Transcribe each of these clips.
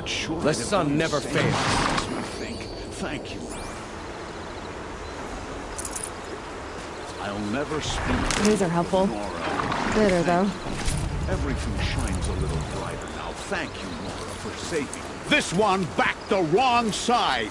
not sure. The sun never fails. Thank you. I'll never speak. These are helpful. Nora. Bitter, though. Everything shines a little brighter now. Thank you, Nora, for saving me. This one backed the wrong side.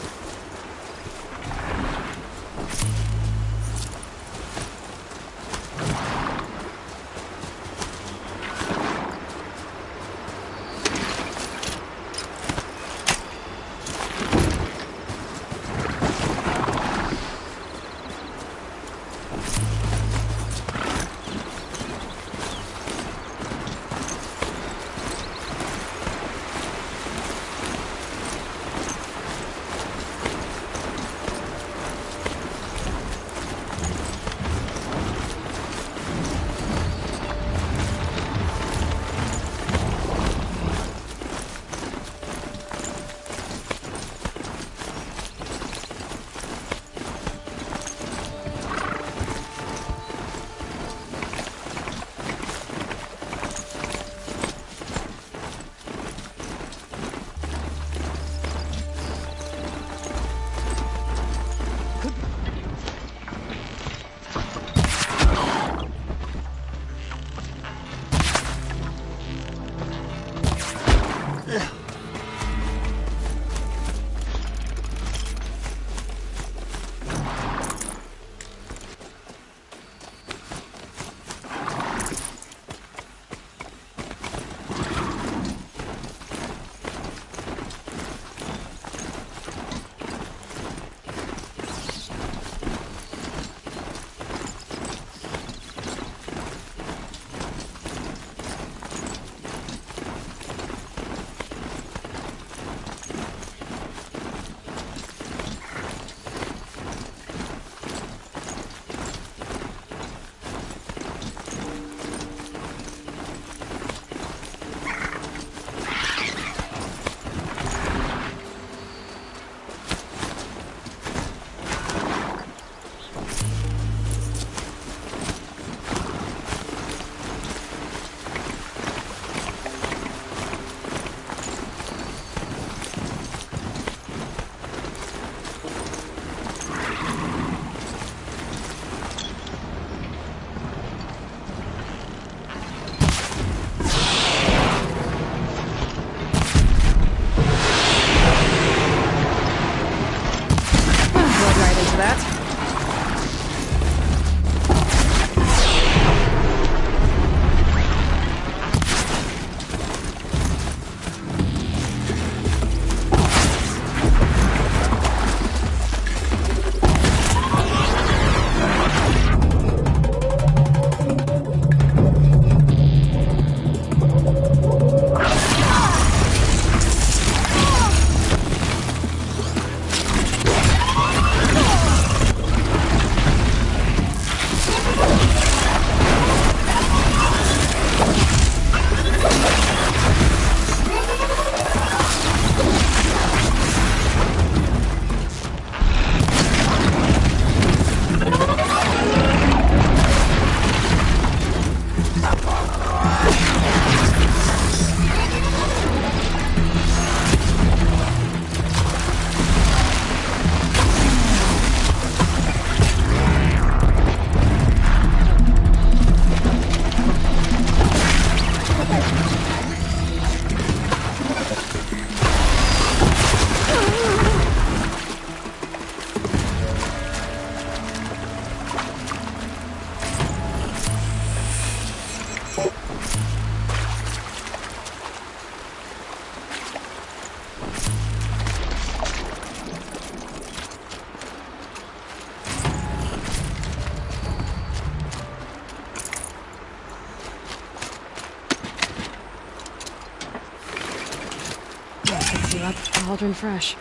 Cauldron fresh.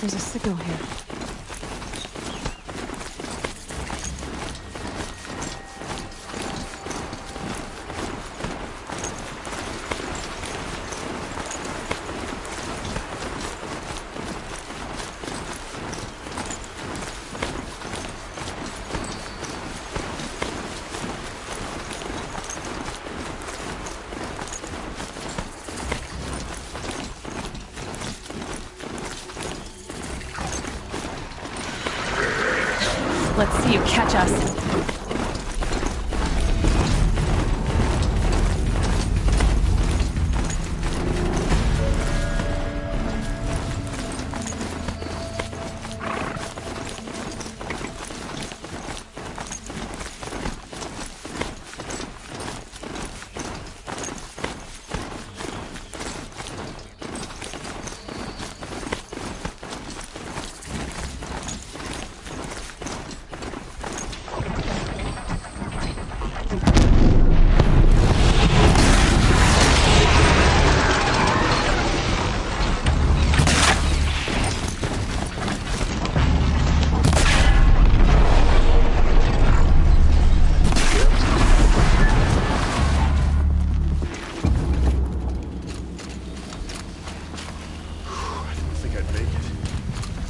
There's a signal here. Let's see you catch us.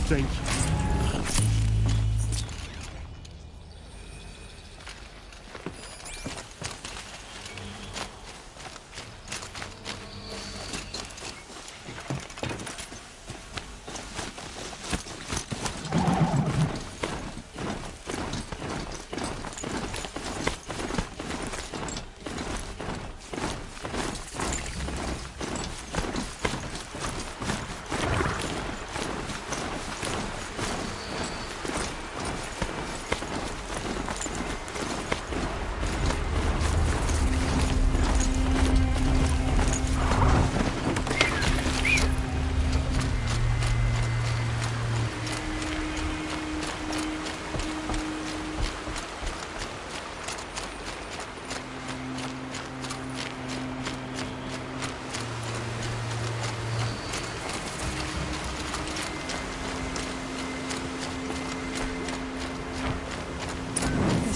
Thank you.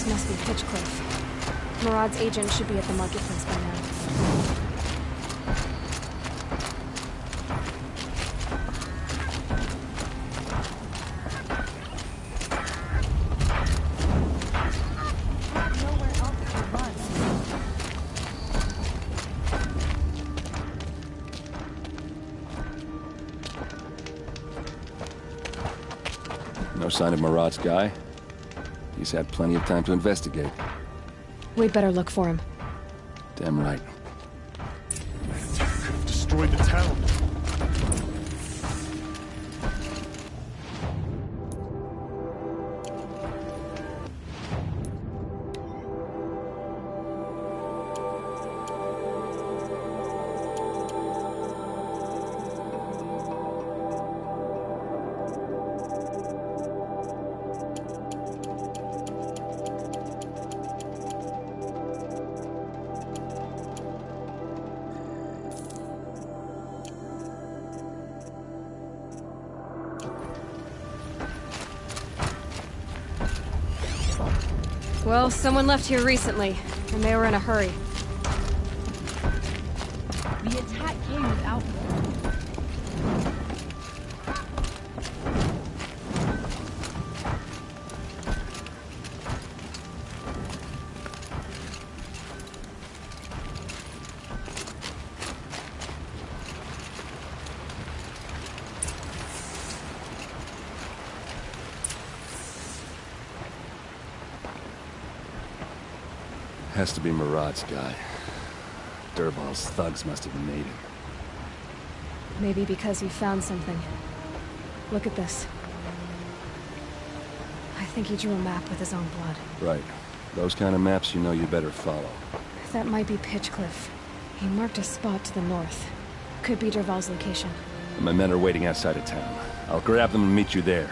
Must be Pitchcliff. Murad's agent should be at the marketplace by now. Nowhere else to run. No sign of Murad's guy? He's had plenty of time to investigate. We'd better look for him. Damn right. Could have destroyed the town. Well, someone left here recently, and they were in a hurry. The attack came without warning. Has to be Murad's guy. Dervahl's thugs must have made him. Maybe because he found something. Look at this. I think he drew a map with his own blood. Right. Those kind of maps you know you better follow. That might be Pitchcliff. He marked a spot to the north. Could be Dervahl's location. My men are waiting outside of town. I'll grab them and meet you there.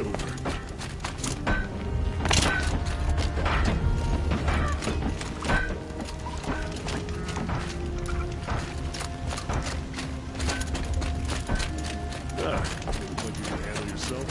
it's over. Look like you can handle yourself.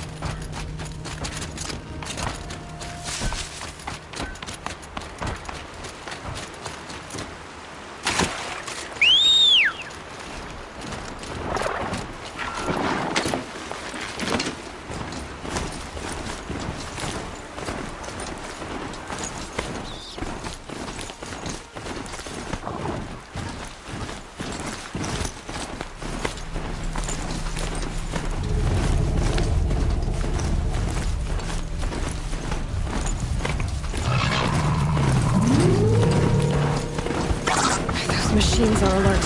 Machines are alert.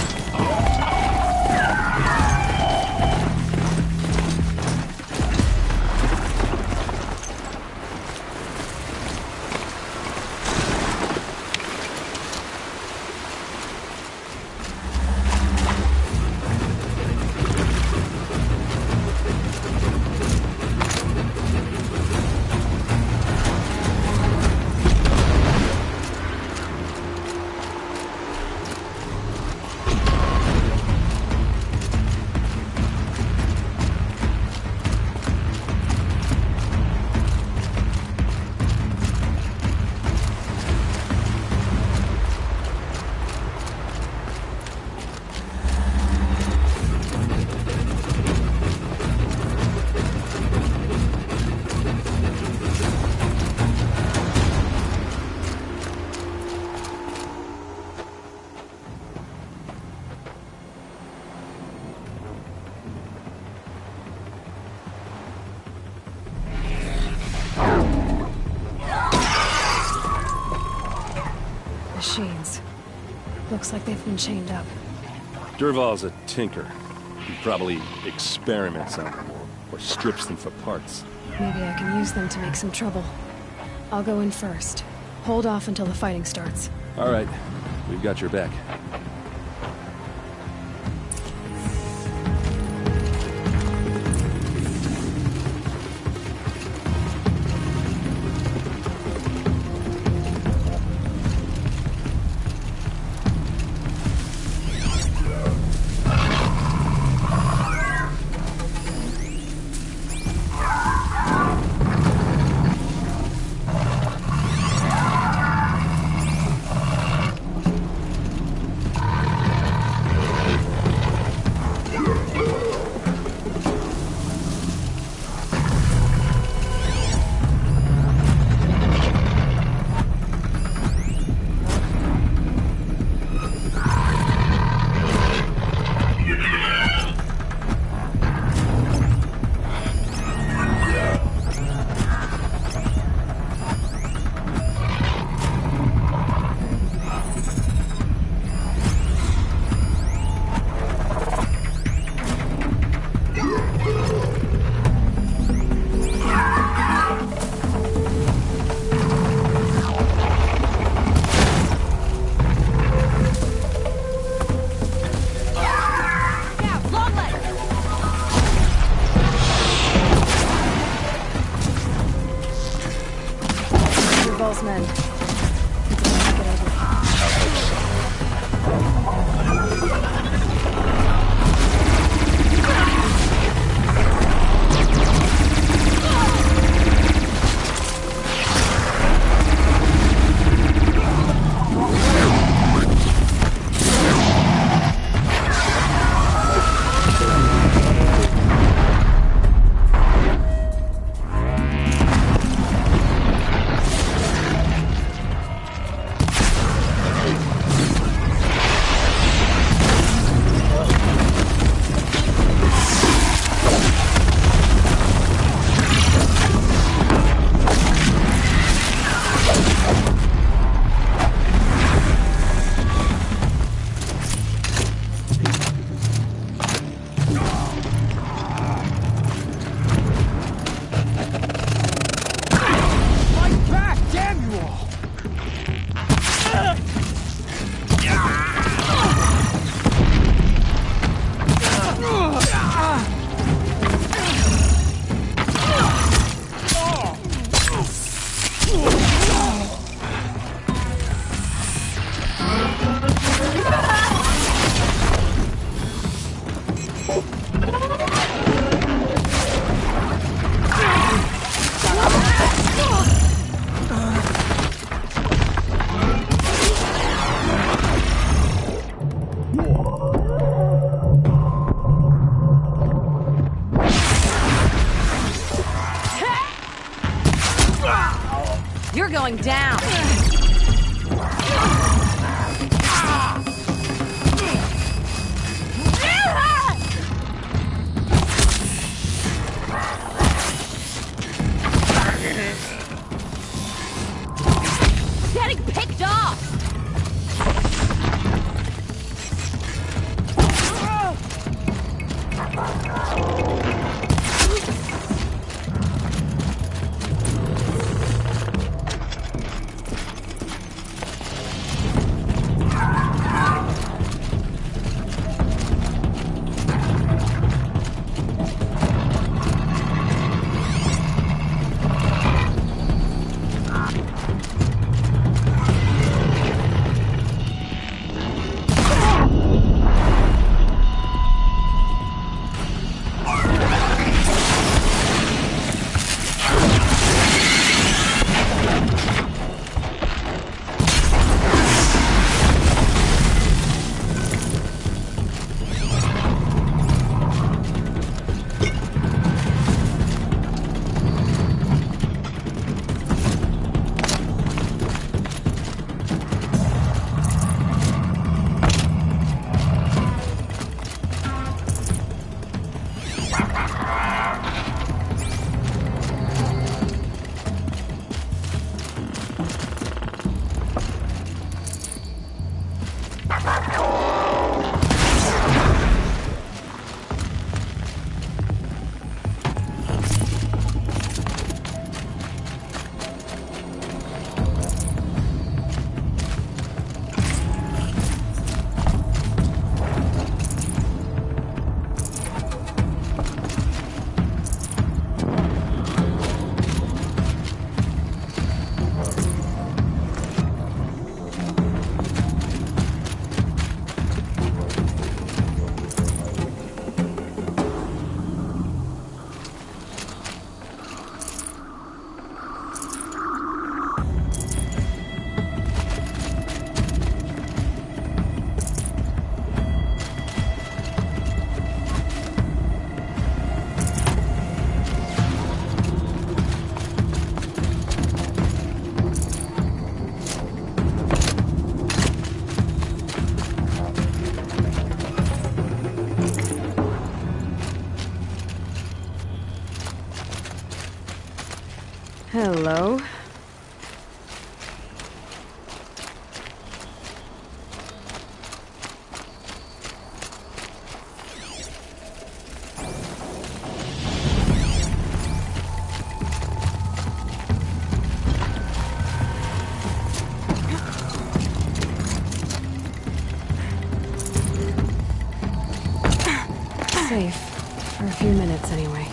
Machines. Looks like they've been chained up. Dervahl's a tinker. He probably experiments on them or strips them for parts. Maybe I can use them to make some trouble. I'll go in first. Hold off until the fighting starts. All right, we've got your back. Men. It's about to get ugly. You're going down! Getting picked off! Hello? Safe. For a few minutes, anyway.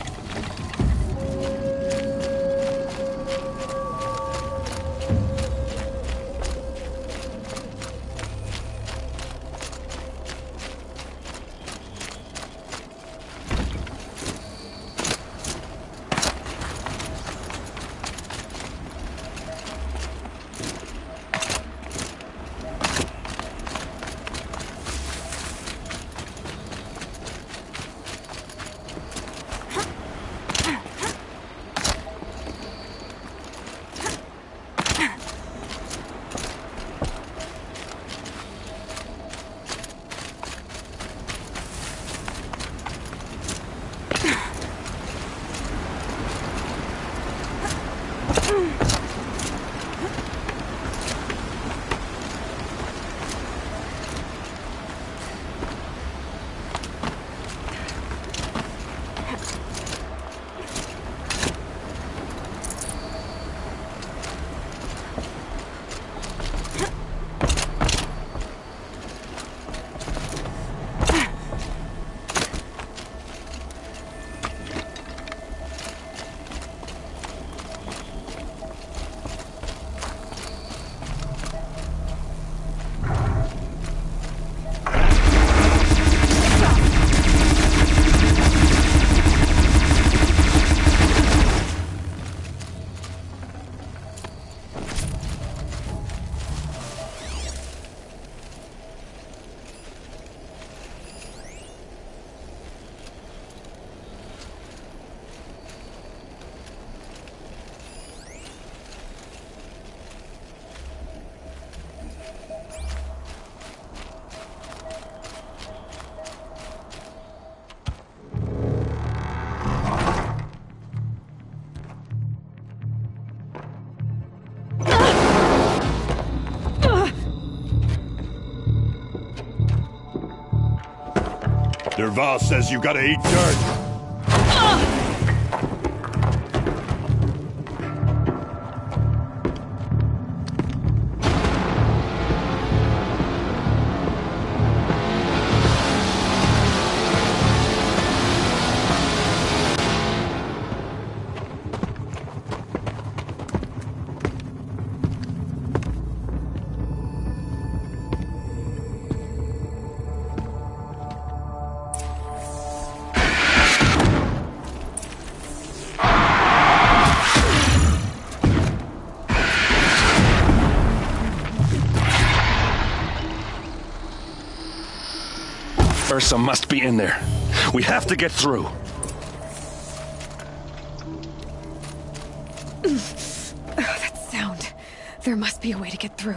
Derval says you gotta eat dirt. Ursa must be in there. We have to get through. That sound. There must be a way to get through.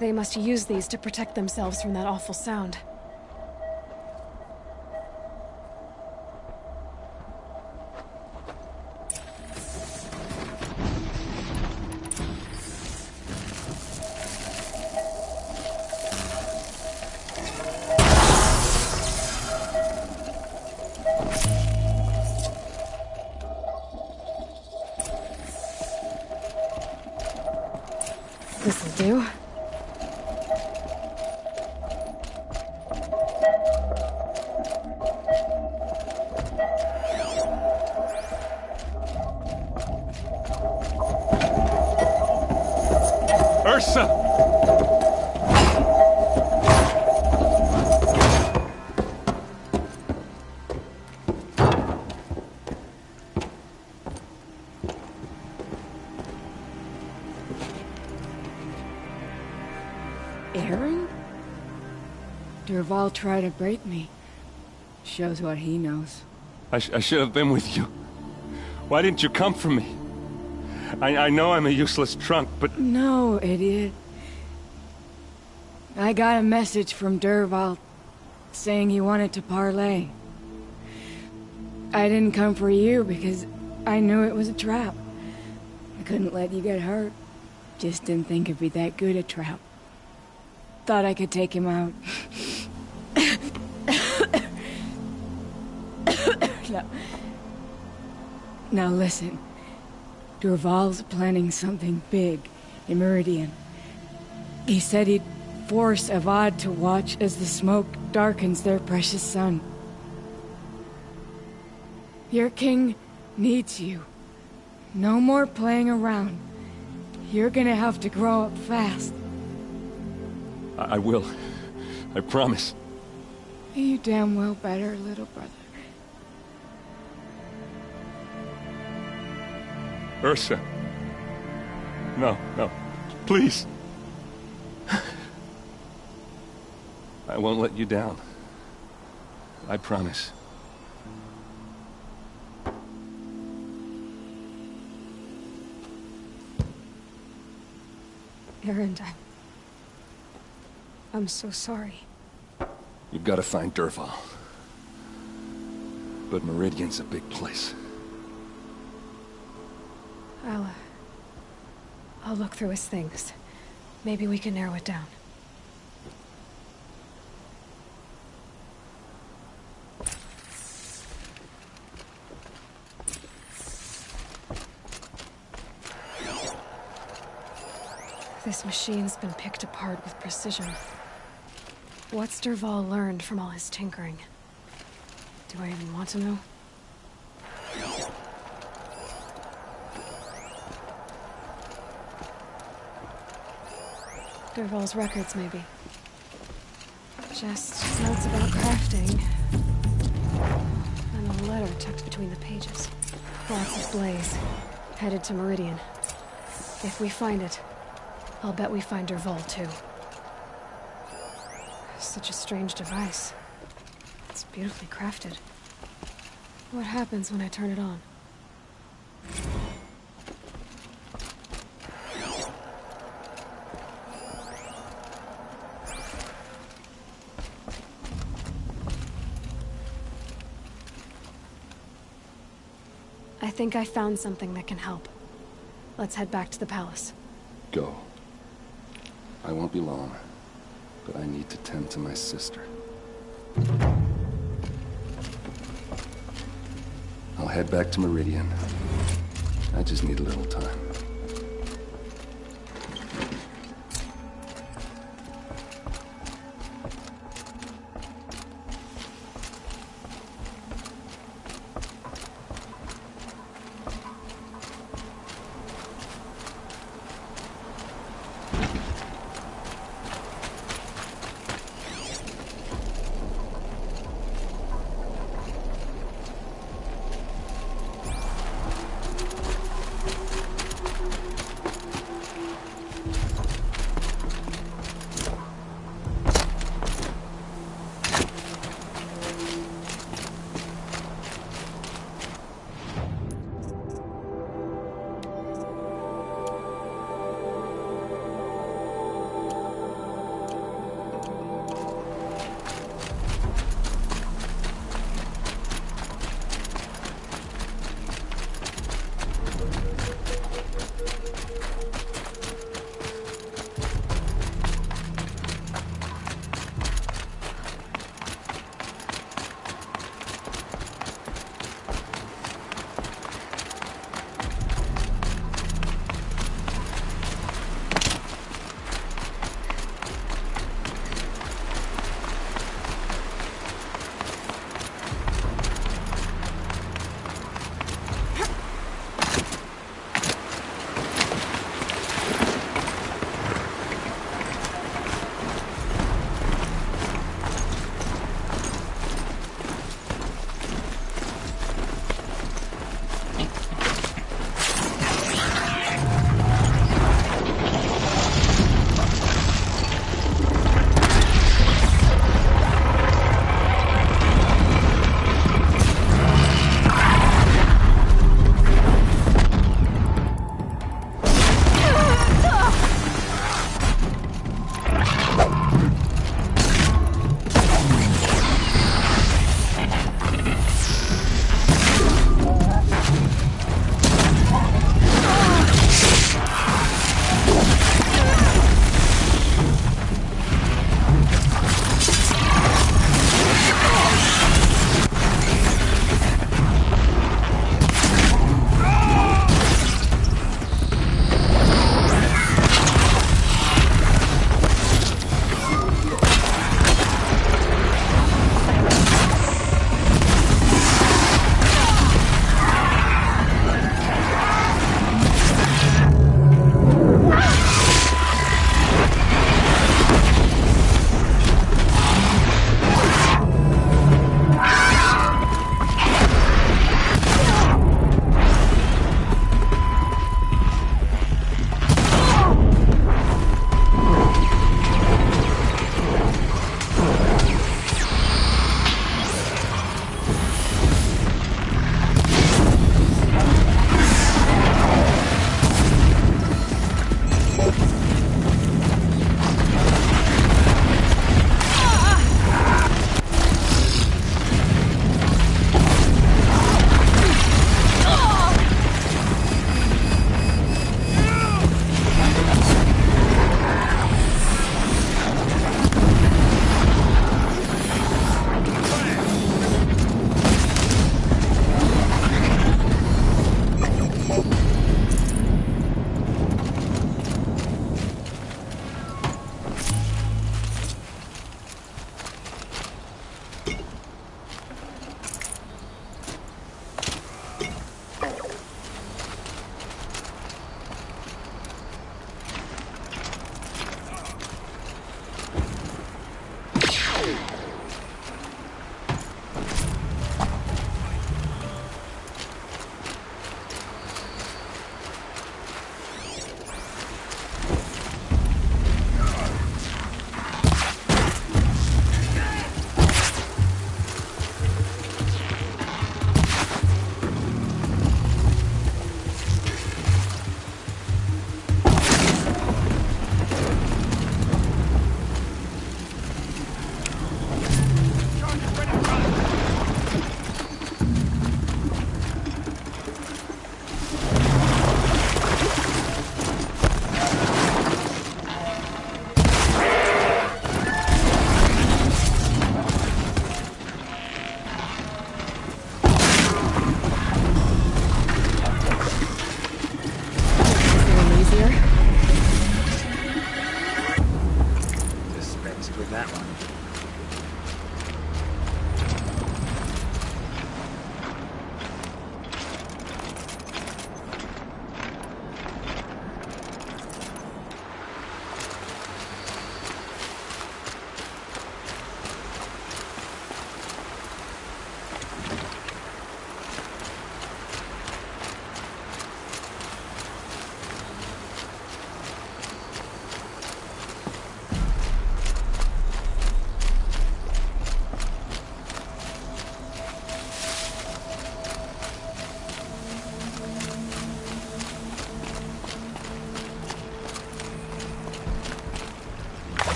They must use these to protect themselves from that awful sound. This'll do. Ursa! Aaron? Derval tried to break me. Shows what he knows. I should have been with you. Why didn't you come for me? I know I'm a useless trunk, but... No, idiot. I got a message from Derval saying he wanted to parlay. I didn't come for you because I knew it was a trap. I couldn't let you get hurt. Just didn't think it'd be that good a trap. Thought I could take him out. Now listen. Derval's planning something big in Meridien. He said he'd force Avad to watch as the smoke darkens their precious sun. Your king needs you. No more playing around. You're gonna have to grow up fast. I will. I promise. You damn well better, little brother. Ursa. No, no. Please. I won't let you down. I promise. Aaron, I'm so sorry. You've got to find Derval. But Meridian's a big place. I'll look through his things. Maybe we can narrow it down. This machine's been picked apart with precision. What's Derval learned from all his tinkering? Do I even want to know? Derval's records, maybe. Just notes about crafting. And a letter tucked between the pages. Lots of blaze. Headed to Meridian. If we find it, I'll bet we find Derval, too. Such a strange device. It's beautifully crafted. What happens when I turn it on? I think I found something that can help. Let's head back to the palace. Go. I won't be long, but I need to tend to my sister. I'll head back to Meridian. I just need a little time.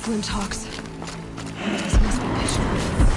Glinthawks. This must be pitch black.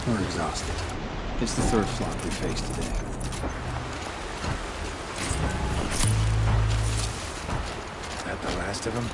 We're exhausted. It's the third flop we faced today. That the last of them?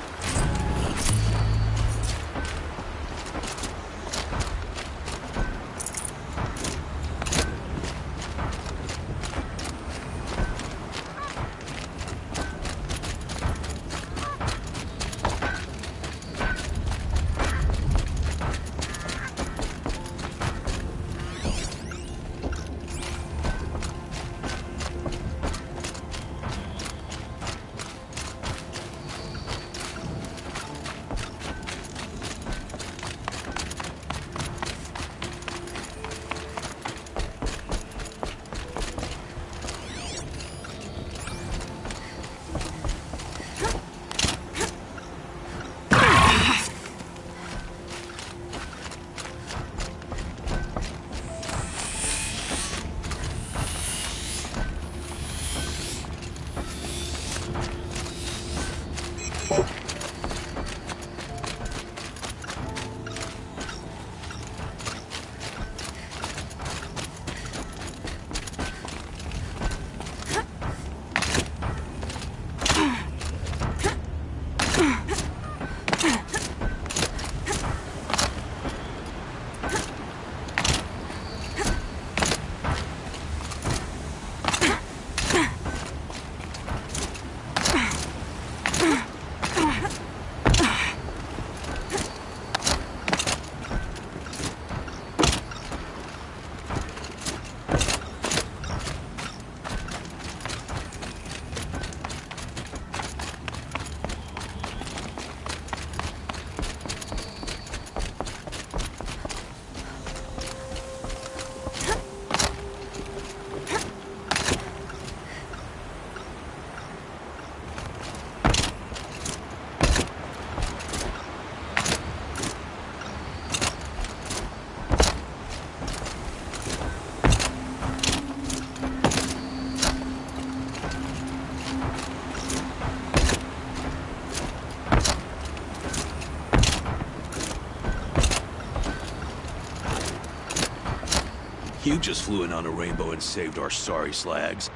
You just flew in on a rainbow and saved our sorry slags.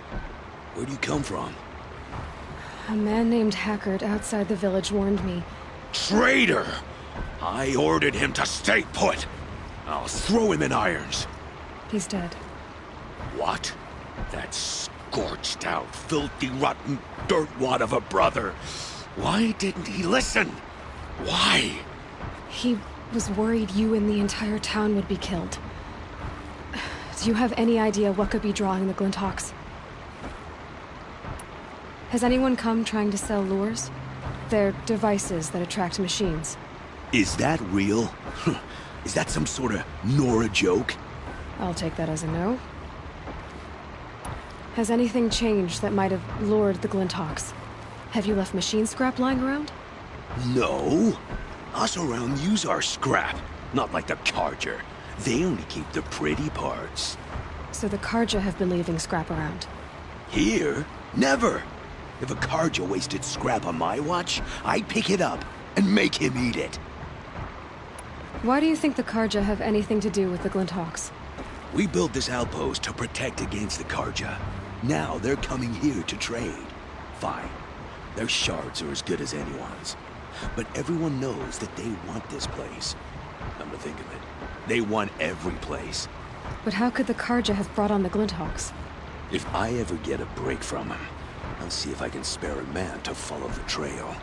Where'd you come from? A man named Hackard outside the village warned me. Traitor! I ordered him to stay put. I'll throw him in irons. He's dead. What? That scorched out, filthy, rotten dirtwad of a brother. Why didn't he listen? Why? He was worried you and the entire town would be killed. Do you have any idea what could be drawing the Glinthawks? Has anyone come trying to sell lures? They're devices that attract machines. Is that real? Is that some sort of Nora joke? I'll take that as a no. Has anything changed that might have lured the Glinthawks? Have you left machine scrap lying around? No. Us around use our scrap, not like the Carger. They only keep the pretty parts. So the Karja have been leaving scrap around. Here? Never! If a Karja wasted scrap on my watch, I'd pick it up and make him eat it. Why do you think the Karja have anything to do with the Glinthawks? We built this outpost to protect against the Karja. Now they're coming here to trade. Fine. Their shards are as good as anyone's. But everyone knows that they want this place. Come to think of it, they want every place. But how could the Karja have brought on the Glinthawks? If I ever get a break from them, I'll see if I can spare a man to follow the trail.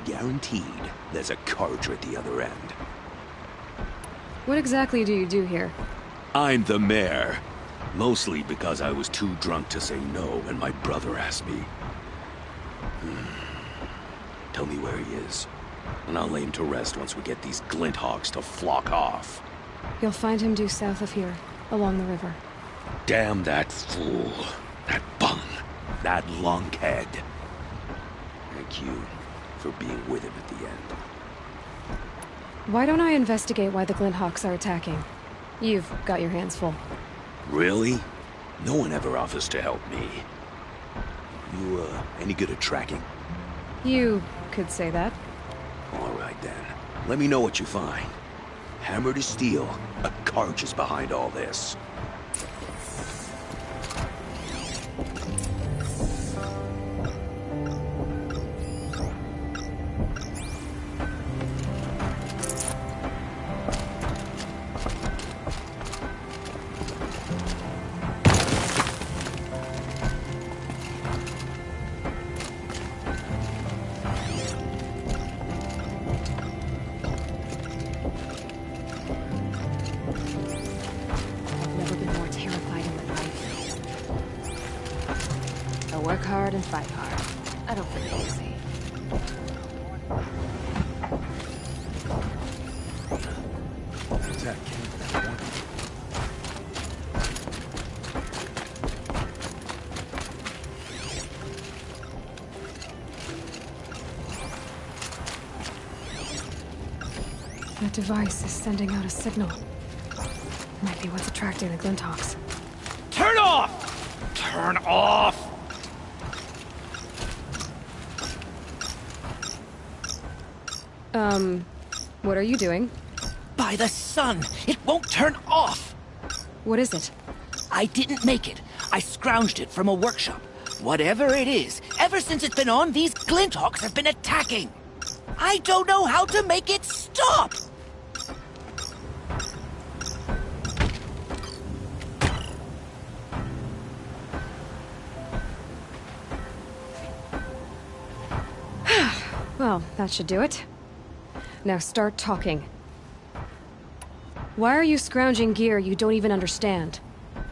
Guaranteed, there's a Karja at the other end. What exactly do you do here? I'm the mayor. Mostly because I was too drunk to say no when my brother asked me. Tell me where he is, and I'll lay him to rest once we get these Glinthawks to flock off. You'll find him due south of here, along the river. Damn that fool. That bung. That lunkhead. Thank you for being with him at the end. Why don't I investigate why the Glinthawks are attacking? You've got your hands full. Really? No one ever offers to help me. You, any good at tracking? You could say that. All right, then. Let me know what you find. Hammer to steel, a Karj is behind all this. Work hard and fight hard. I don't think you'll see. What's that? That device is sending out a signal. Might be what's attracting the Glinthawks. Turn off! Turn off! What are you doing? By the sun! It won't turn off! What is it? I didn't make it. I scrounged it from a workshop. Whatever it is, ever since it's been on, these Glinthawks have been attacking. I don't know how to make it stop! Well, that should do it. Now start talking. Why are you scrounging gear you don't even understand?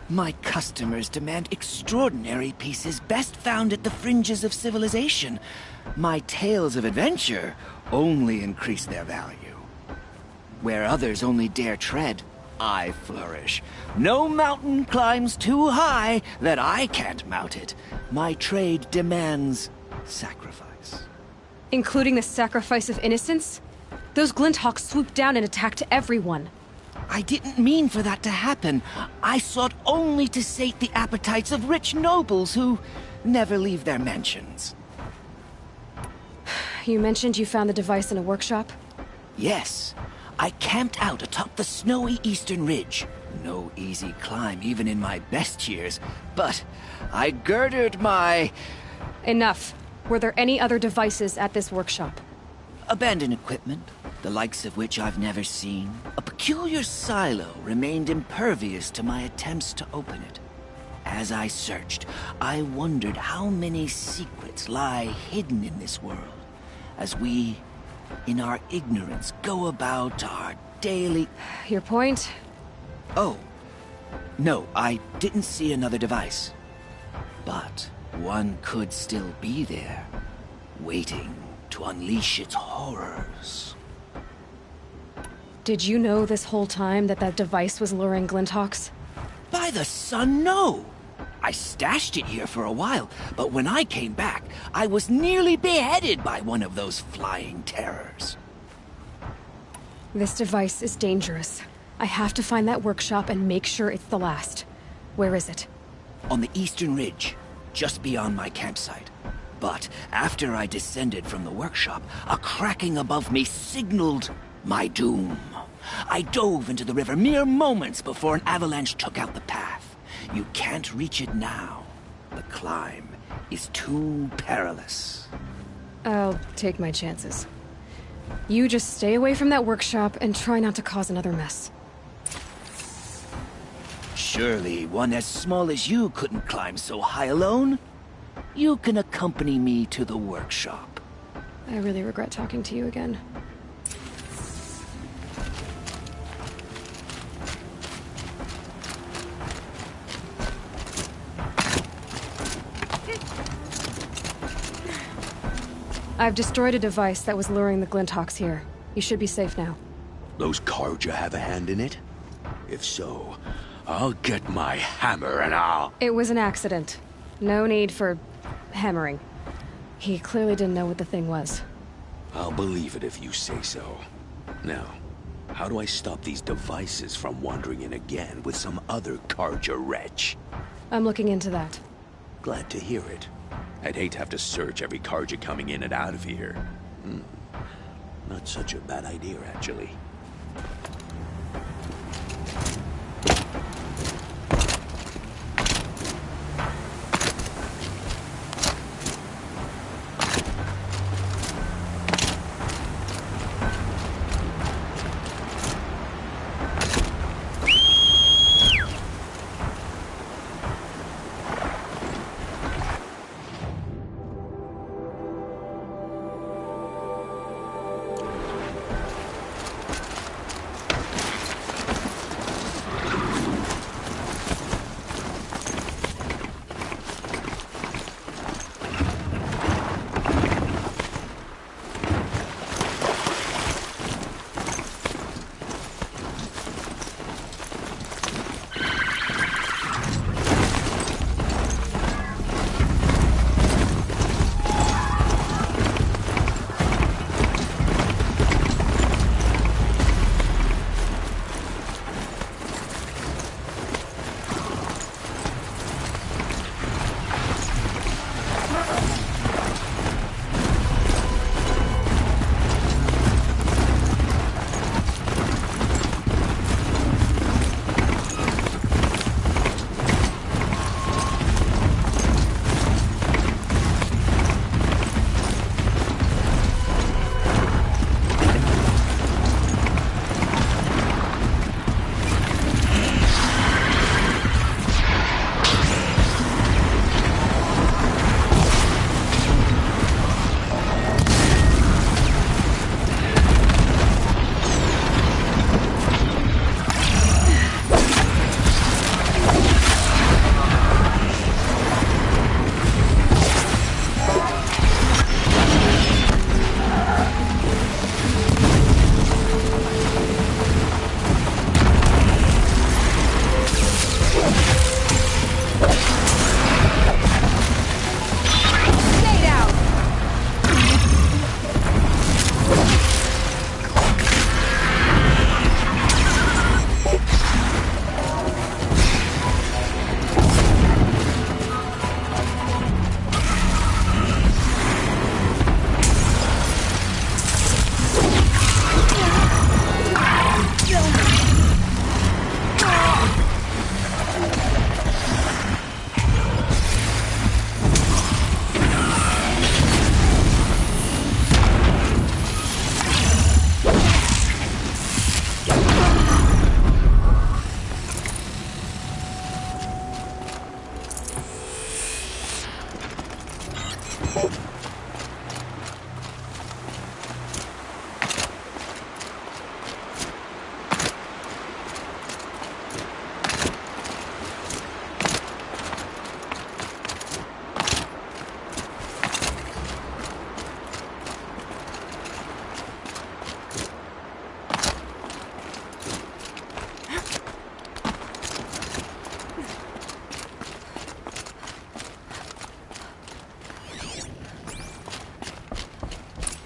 My customers demand extraordinary pieces best found at the fringes of civilization. My tales of adventure only increase their value. Where others only dare tread, I flourish. No mountain climbs too high that I can't mount it. My trade demands sacrifice. Including the sacrifice of innocence? Those Glinthawks swooped down and attacked everyone. I didn't mean for that to happen. I sought only to sate the appetites of rich nobles who never leave their mansions. You mentioned you found the device in a workshop? Yes. I camped out atop the snowy eastern ridge. No easy climb even in my best years, but I girded my... Enough. Were there any other devices at this workshop? Abandoned equipment, the likes of which I've never seen. A peculiar silo remained impervious to my attempts to open it. As I searched, I wondered how many secrets lie hidden in this world, as we, in our ignorance, go about our daily... Your point? Oh, no, I didn't see another device. But one could still be there, waiting to unleash its horrors. Did you know this whole time that that device was luring Glinthawks? By the sun, no! I stashed it here for a while, but when I came back, I was nearly beheaded by one of those flying terrors. This device is dangerous. I have to find that workshop and make sure it's the last. Where is it? On the eastern ridge, just beyond my campsite. But after I descended from the workshop, a cracking above me signaled my doom. I dove into the river mere moments before an avalanche took out the path. You can't reach it now. The climb is too perilous. I'll take my chances. You just stay away from that workshop and try not to cause another mess. Surely one as small as you couldn't climb so high alone? You can accompany me to the workshop. I really regret talking to you again. I've destroyed a device that was luring the Glinthawks here. You should be safe now. Those Karja have a hand in it? If so, I'll get my hammer and I'll... It was an accident. No need for hammering. He clearly didn't know what the thing was. I'll believe it if you say so. Now, how do I stop these devices from wandering in again with some other Karja wretch? I'm looking into that. Glad to hear it. I'd hate to have to search every Karja coming in and out of here. Not such a bad idea, actually.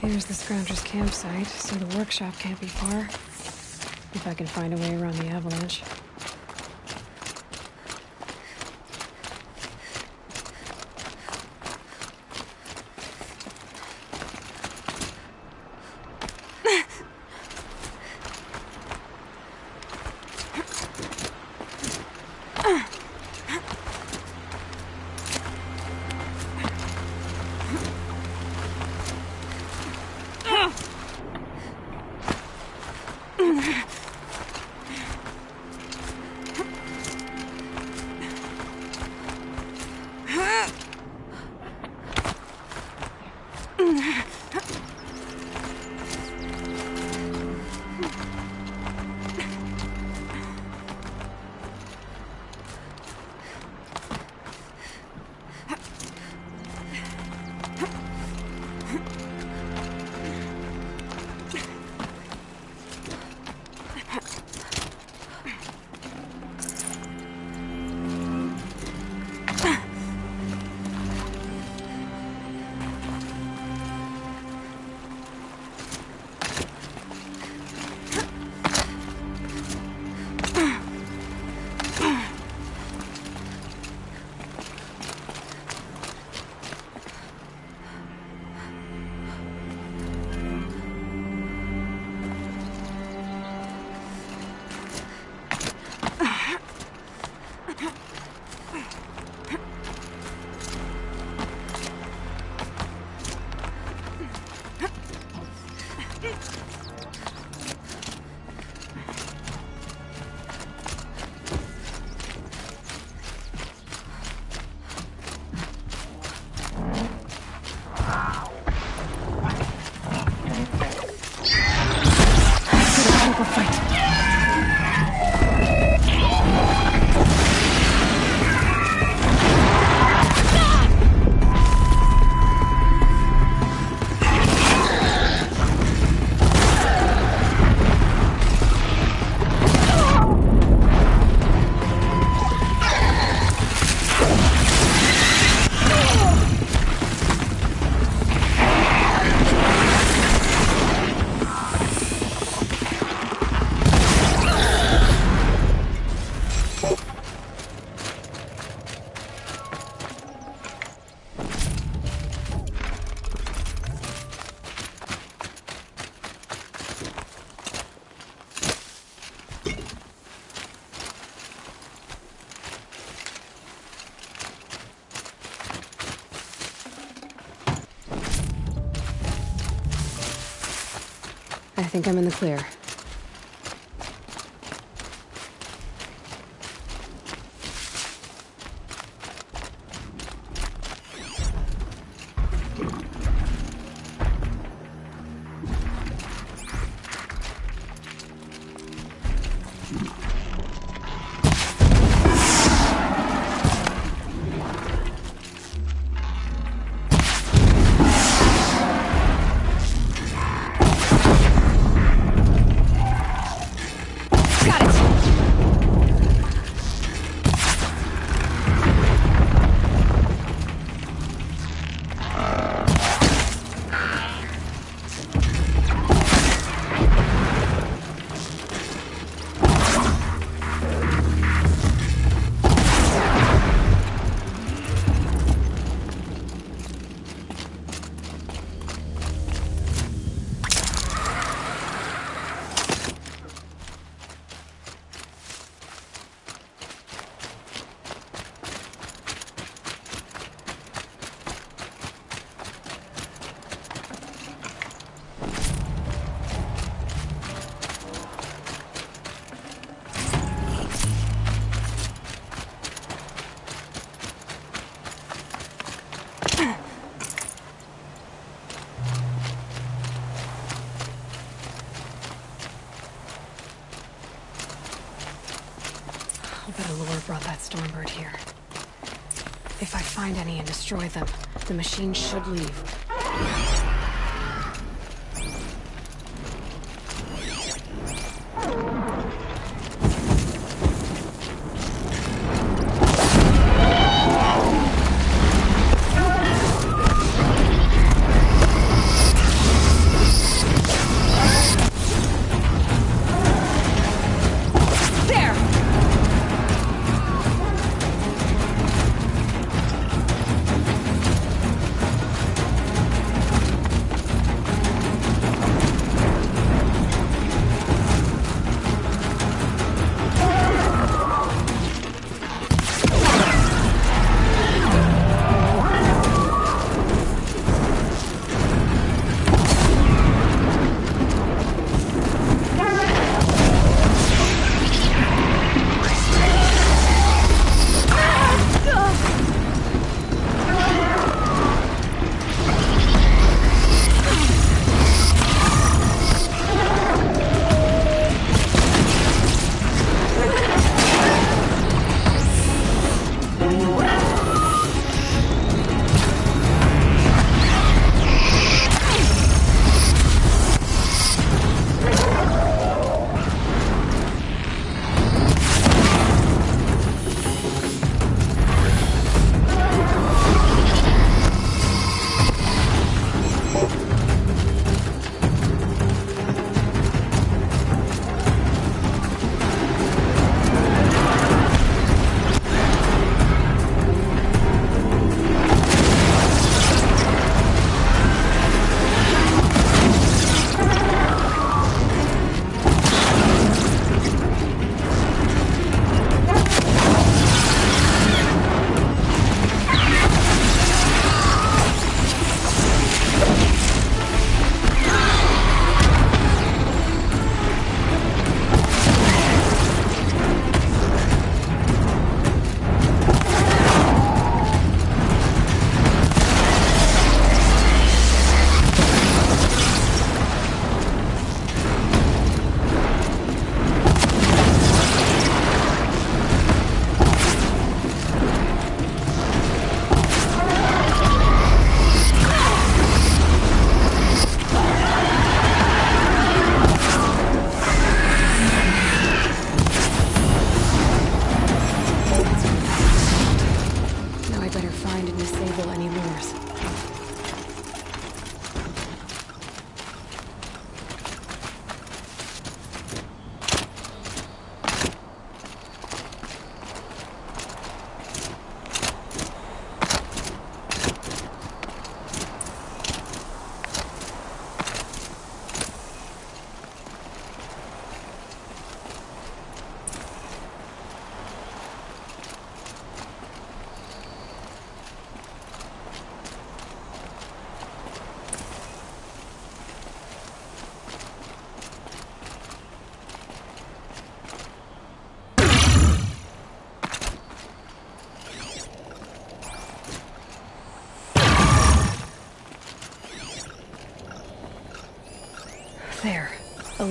Here's the Scrounger's campsite, so the workshop can't be far. If I can find a way around the avalanche. think I'm in the clear. Brought that Stormbird here. If I find any and destroy them, the machine should leave.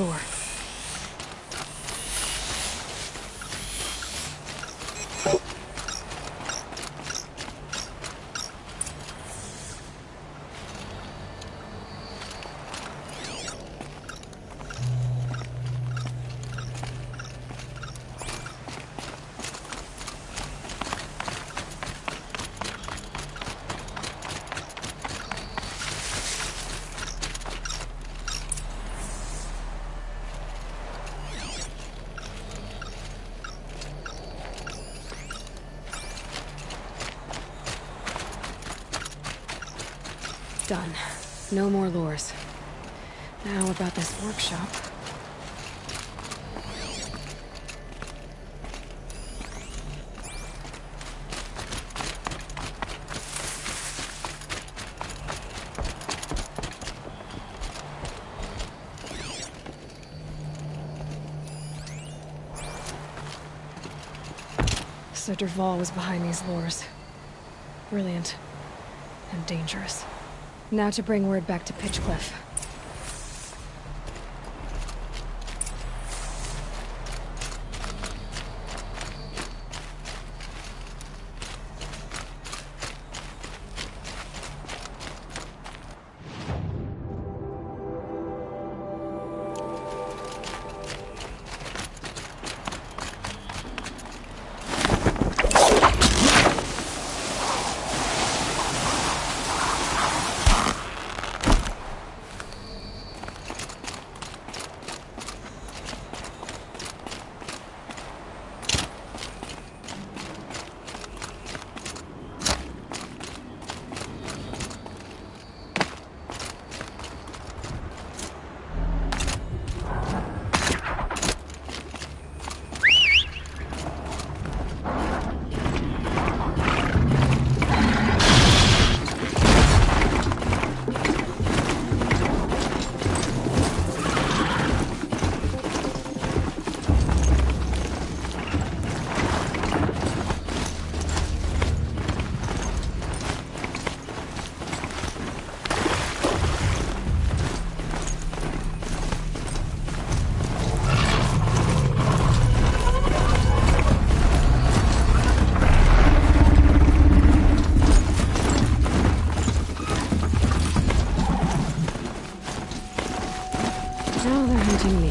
lure. Done. No more lures. Now about this workshop. So Dervahl was behind these lures. Brilliant. And dangerous. Now to bring word back to Pitchcliff. Now they're hunting me.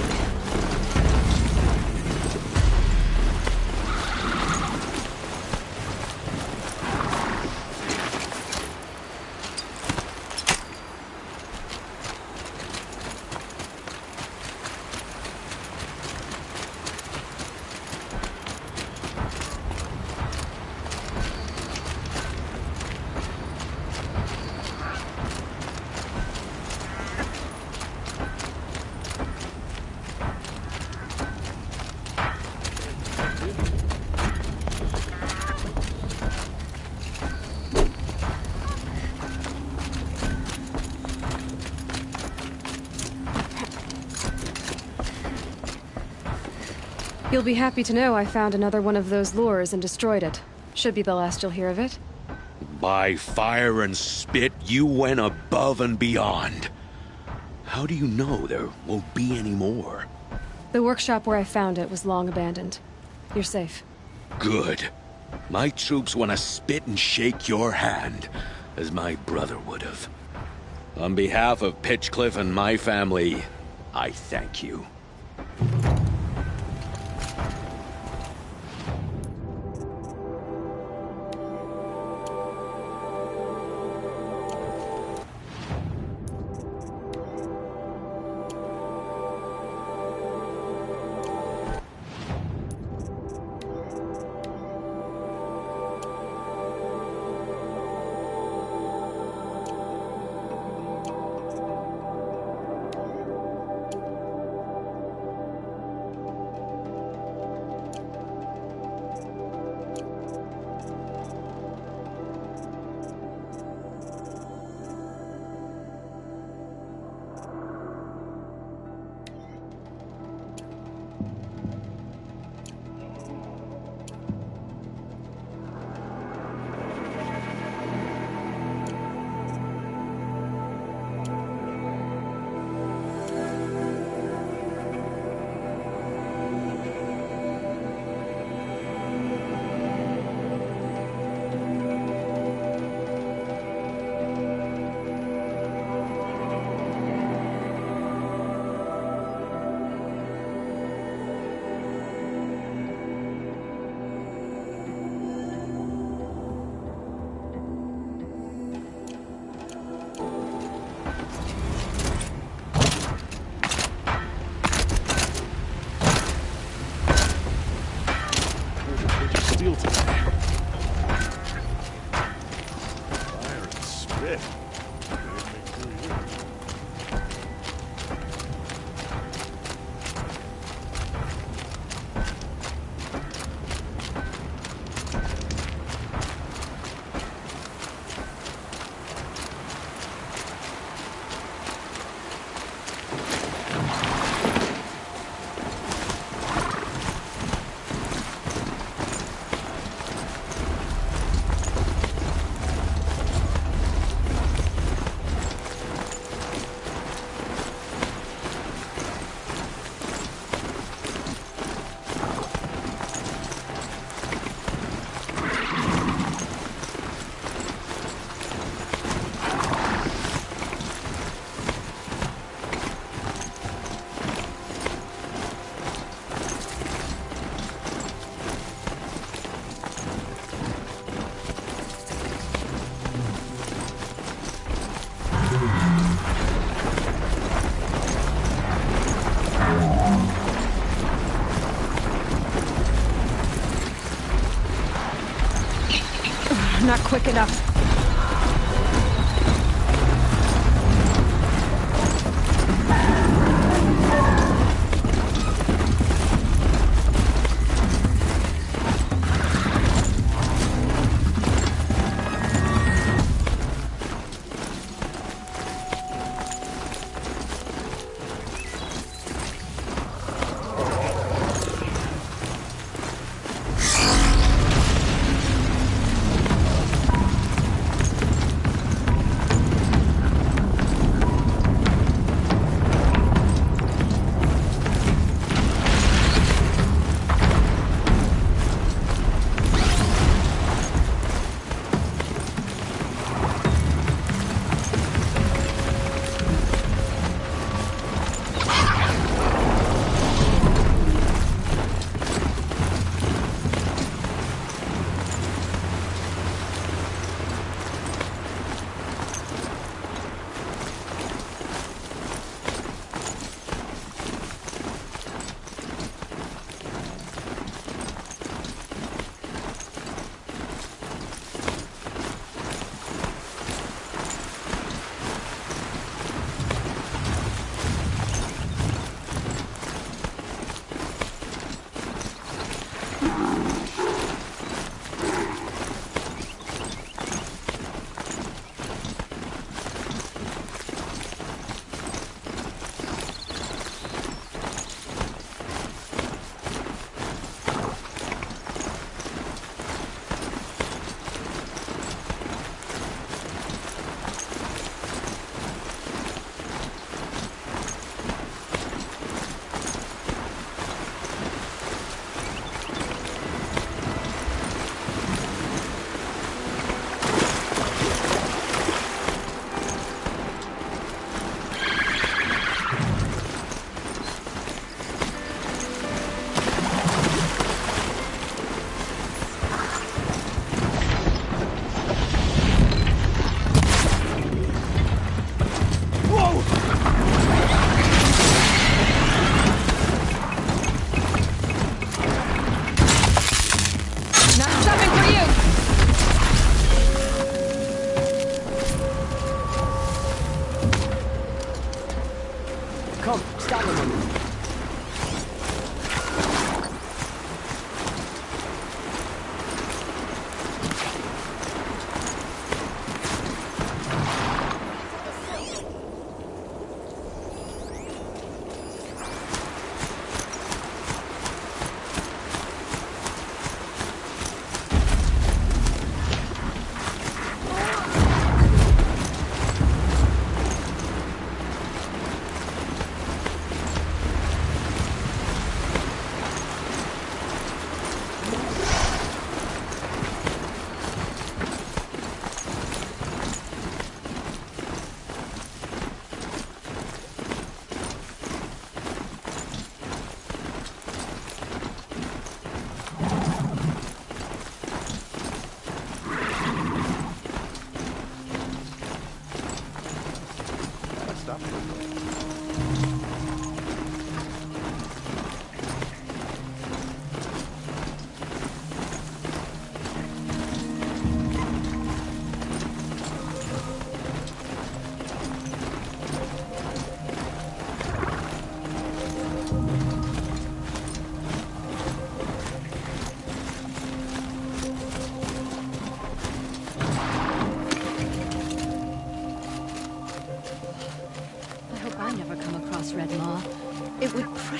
You'll be happy to know I found another one of those lures and destroyed it. Should be the last you'll hear of it. By fire and spit, you went above and beyond. How do you know there won't be any more? The workshop where I found it was long abandoned. You're safe. Good. My troops want to spit and shake your hand, as my brother would have. On behalf of Pitchcliff and my family, I thank you. deal today. Fire and spit. Anything for you. Not quick enough.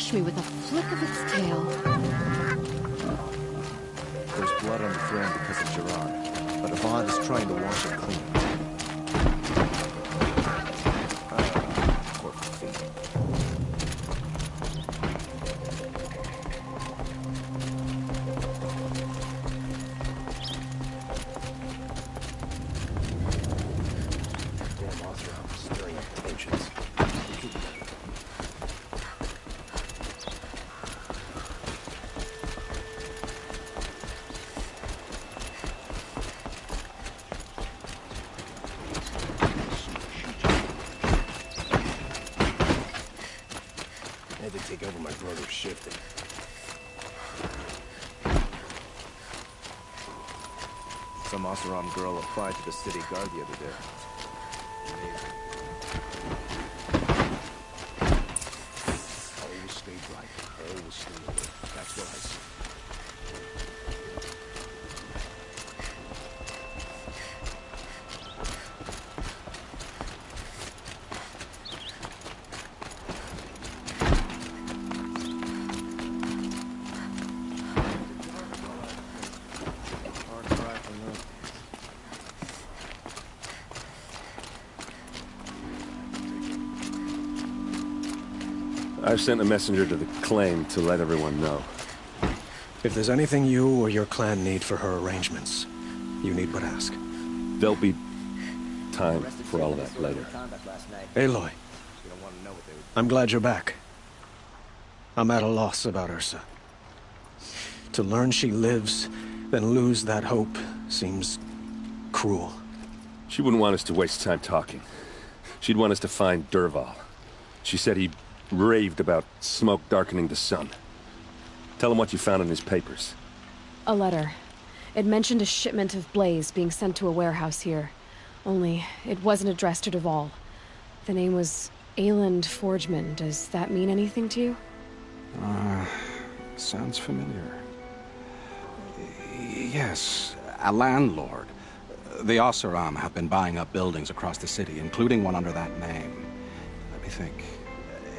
crush me with a flick of its tail. There's blood on the throne because of Gerard, but Avant is trying to wash it clean. Poor feet. Damn Othram, stirring up tensions. I had to take over my brother's shifting. Some Oseram girl applied to the city guard the other day. Always stay bright. Always stay alert. That's what I say. Hard cry for no. I've sent a messenger to the claim to let everyone know. If there's anything you or your clan need for her arrangements, you need but ask. There'll be time for all of that later. Aloy, I'm glad you're back. I'm at a loss about Ursa. To learn she lives, then lose that hope, seems cruel. She wouldn't want us to waste time talking. She'd want us to find Dervahl. She said he raved about smoke darkening the sun. Tell him what you found in his papers. A letter. It mentioned a shipment of blaze being sent to a warehouse here. Only, it wasn't addressed to Dervahl. The name was Ayland Forgeman. Does that mean anything to you? Sounds familiar. Yes, a landlord. The Oseram have been buying up buildings across the city, including one under that name. Let me think.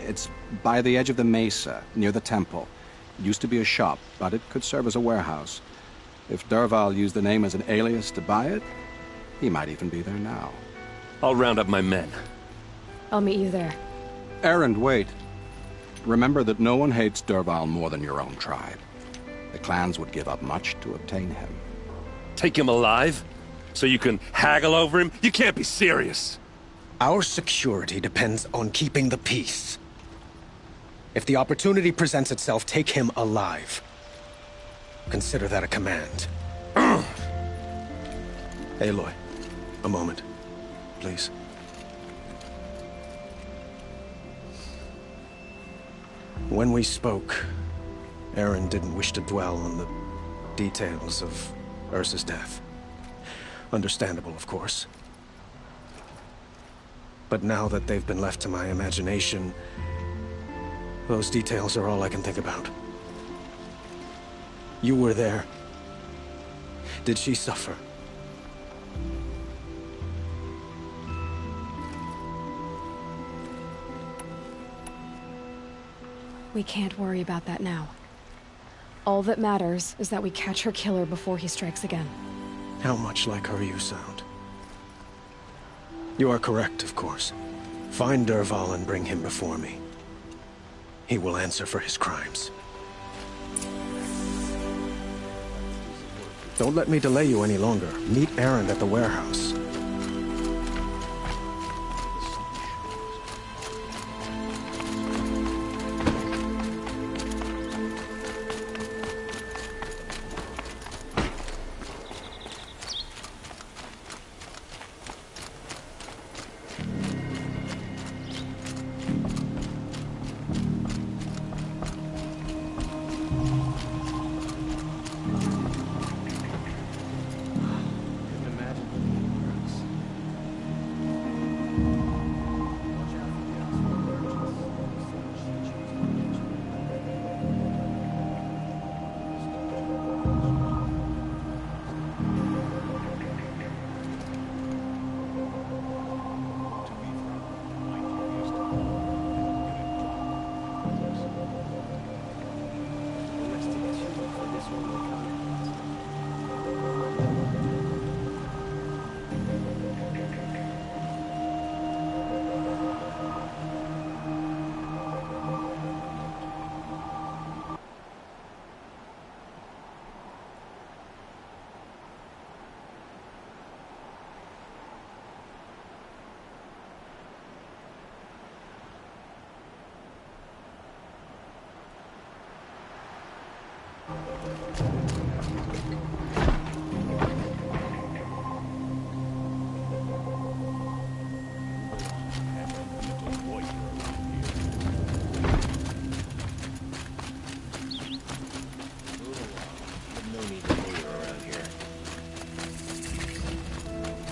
It's by the edge of the mesa, near the temple. It used to be a shop, but it could serve as a warehouse. If Dervahl used the name as an alias to buy it, he might even be there now. I'll round up my men. I'll meet you there. Erend, wait. Remember that no one hates Dervahl more than your own tribe. The clans would give up much to obtain him. Take him alive? So you can haggle over him? You can't be serious! Our security depends on keeping the peace. If the opportunity presents itself, take him alive. Consider that a command. Aloy, a moment, please. When we spoke, Aaron didn't wish to dwell on the details of Ursa's death. Understandable, of course. But now that they've been left to my imagination, those details are all I can think about. You were there. Did she suffer? We can't worry about that now. All that matters is that we catch her killer before he strikes again. How much like her you sound. You are correct, of course. Find Dervahl and bring him before me. He will answer for his crimes. Don't let me delay you any longer. Meet Erend at the warehouse.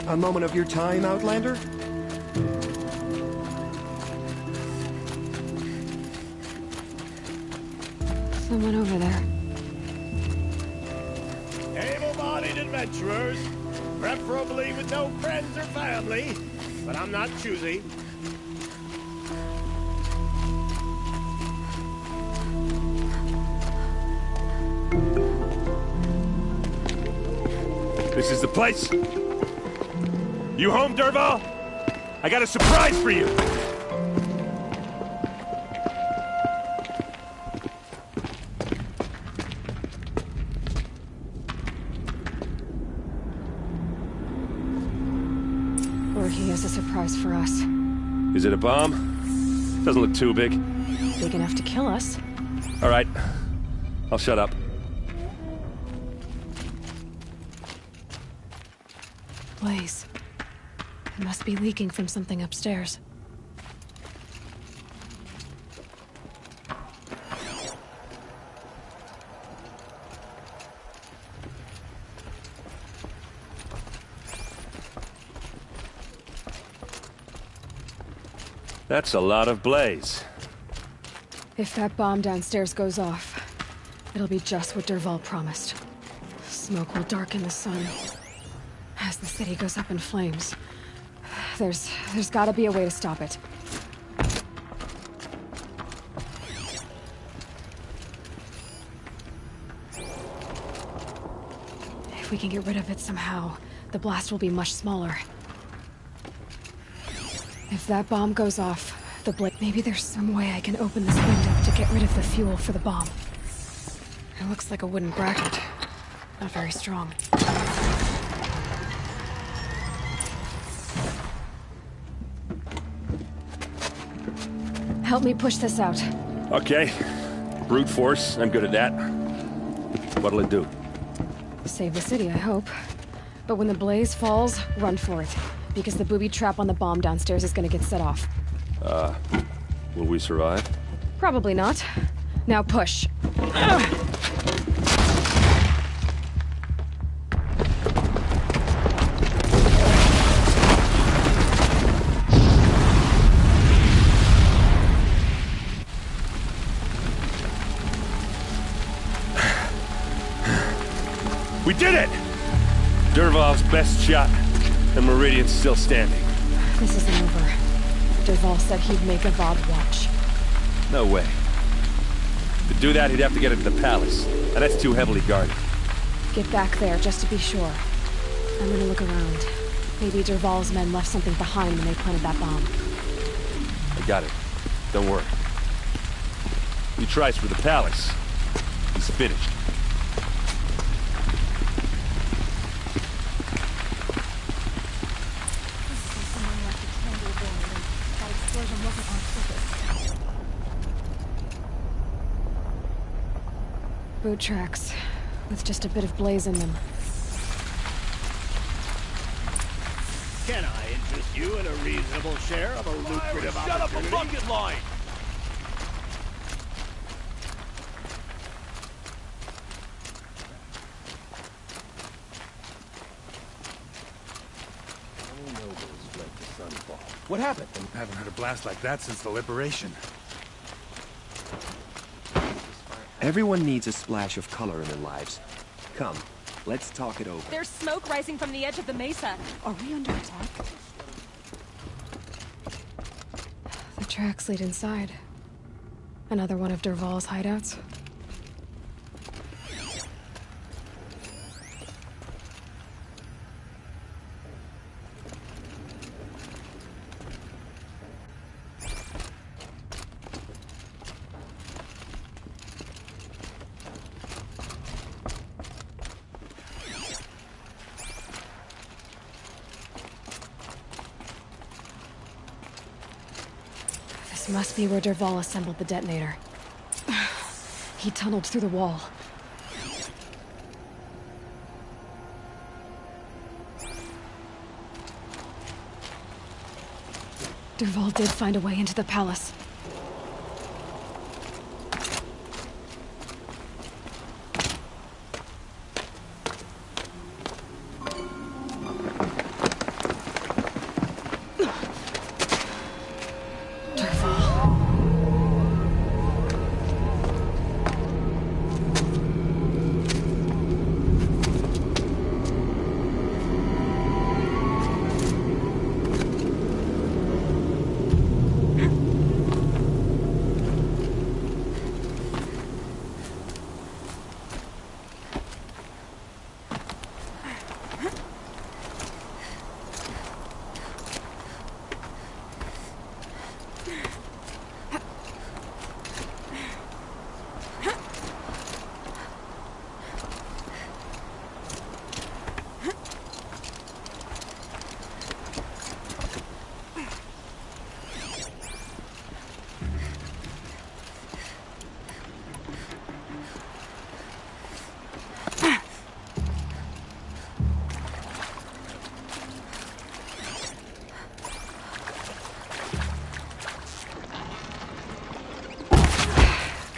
A moment of your time, Outlander? Someone over there. Able-bodied adventurers, preferably with no friends or family, but I'm not choosy. This is the place? You home, Dervahl? I got a surprise for you! Or he has a surprise for us. Is it a bomb? Doesn't look too big. Big enough to kill us. All right. I'll shut up. Blaze. It must be leaking from something upstairs. That's a lot of blaze. If that bomb downstairs goes off, it'll be just what Dervahl promised. Smoke will darken the sun as the city goes up in flames. There's gotta be a way to stop it. If we can get rid of it somehow, the blast will be much smaller. If that bomb goes off, maybe there's some way I can open this window to get rid of the fuel for the bomb. It looks like a wooden bracket. Not very strong. Help me push this out. Okay. Brute force, I'm good at that. What'll it do? Save the city, I hope. But when the blaze falls, run for it. Because the booby trap on the bomb downstairs is gonna get set off. Will we survive? Probably not. Now push. We did it! Dervahl's best shot, and Meridian's still standing. This isn't over. Dervahl said he'd make Avad watch. No way. To do that, he'd have to get into the palace, and that's too heavily guarded. Get back there, just to be sure. I'm gonna look around. Maybe Dervahl's men left something behind when they planted that bomb. I got it. Don't worry. He tries for the palace. He's finished. Boot tracks, with just a bit of blaze in them. Can I interest you in a reasonable share of a lucrative opportunity? Shut up a bucket line! What happened? I haven't heard a blast like that since the liberation. Everyone needs a splash of color in their lives. Come, let's talk it over. There's smoke rising from the edge of the mesa. Are we under attack? The tracks lead inside. Another one of Dervahl's hideouts. This must be where Dervahl assembled the detonator. He tunneled through the wall. Dervahl did find a way into the palace.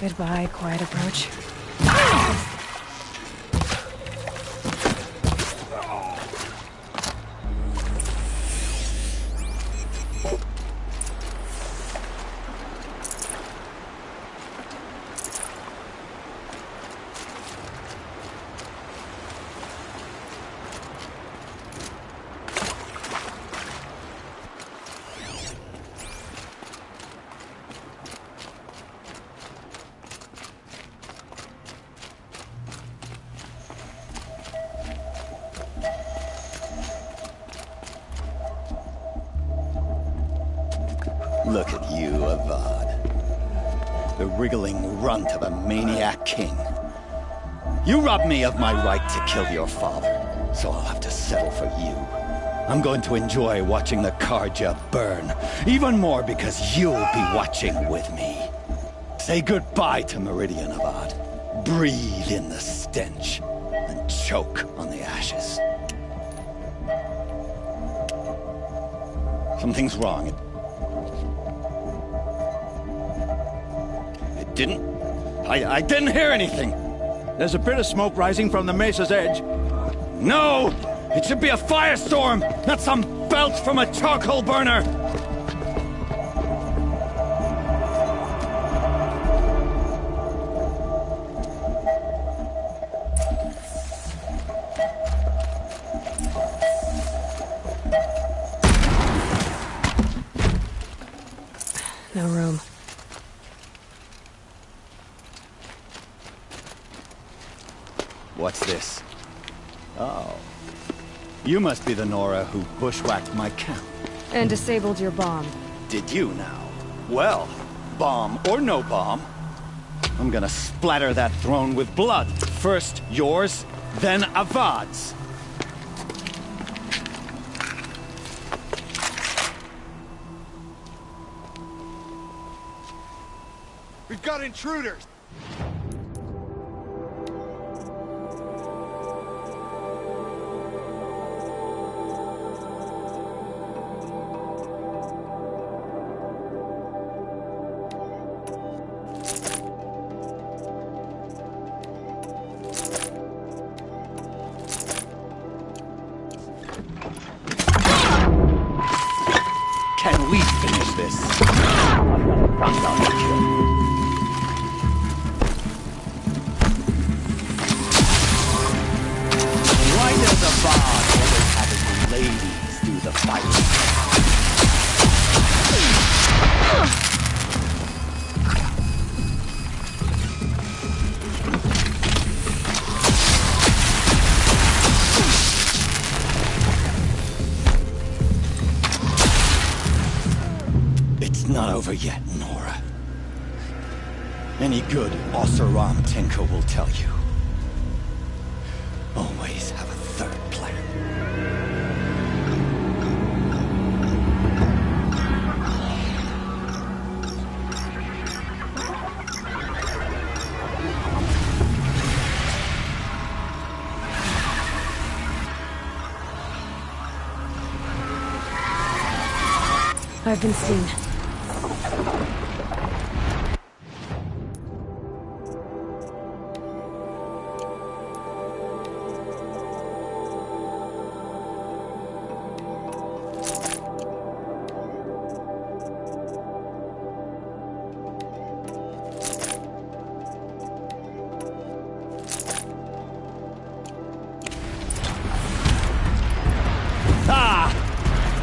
Goodbye, quiet approach. Look at you, Avad. The wriggling runt of a maniac king. You robbed me of my right to kill your father, so I'll have to settle for you. I'm going to enjoy watching the Karja burn, even more because you'll be watching with me. Say goodbye to Meridien, Avad. Breathe in the stench, and choke on the ashes. Something's wrong. I didn't hear anything. There's a bit of smoke rising from the mesa's edge. No! It should be a firestorm, not some belch from a charcoal burner! No room. What's this? Oh. You must be the Nora who bushwhacked my camp. And disabled your bomb. Did you now? Well, bomb or no bomb, I'm gonna splatter that throne with blood. First yours, then Avad's. We've got intruders! Can we finish this? I'm gonna kill you. Why does Avad always have his ladies do the fighting? It's not over yet, Nora. Any good Oseram tinker will tell you. Always have a third plan. I've been seen.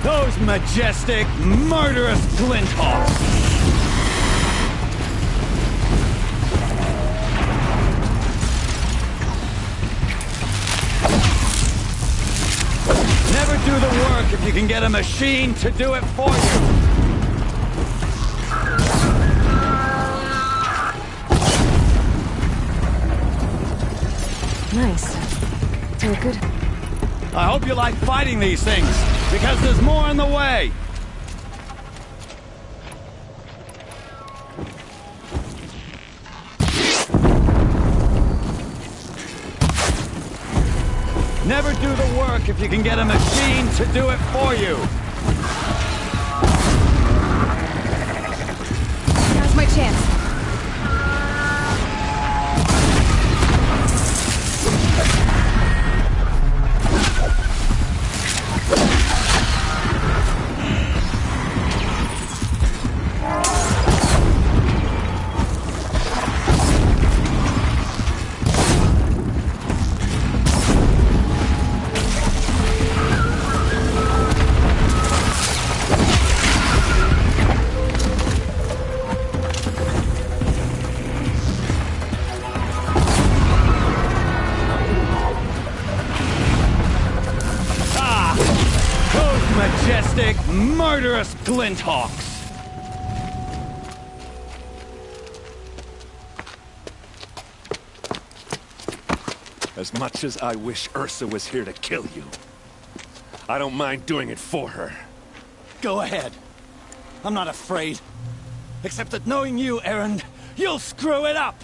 Those majestic, murderous glinthawks! Never do the work if you can get a machine to do it for you! Nice. They're good. I hope you like fighting these things, because there's more in the way! Never do the work if you can get a machine to do it for you! Now's my chance. Majestic, murderous glinthawks! As much as I wish Ursa was here to kill you, I don't mind doing it for her. Go ahead. I'm not afraid. Except that knowing you, Erend, you'll screw it up!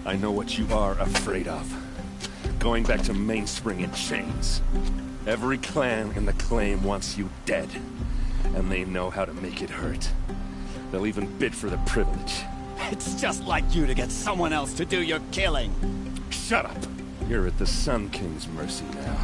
I know what you are afraid of. Going back to Mainspring in chains. Every clan in the claim wants you dead. And they know how to make it hurt. They'll even bid for the privilege. It's just like you to get someone else to do your killing. Shut up! You're at the Sun King's mercy now.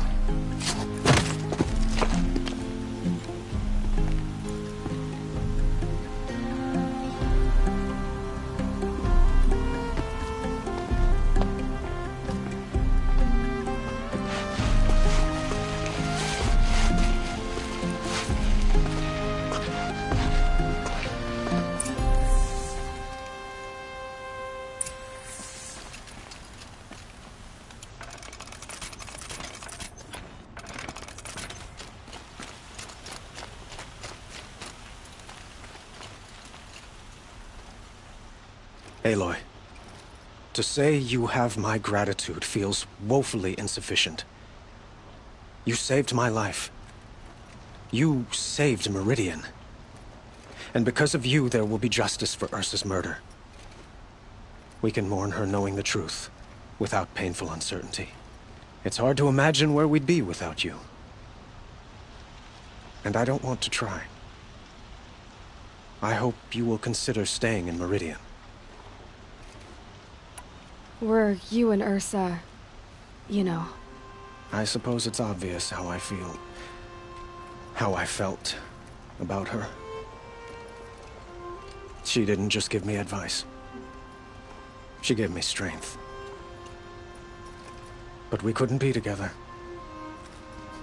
Aloy, to say you have my gratitude feels woefully insufficient. You saved my life. You saved Meridian. And because of you, there will be justice for Ursa's murder. We can mourn her knowing the truth, without painful uncertainty. It's hard to imagine where we'd be without you. And I don't want to try. I hope you will consider staying in Meridian. Were you and Ursa, you know? I suppose it's obvious how I feel. How I felt about her. She didn't just give me advice. She gave me strength. But we couldn't be together.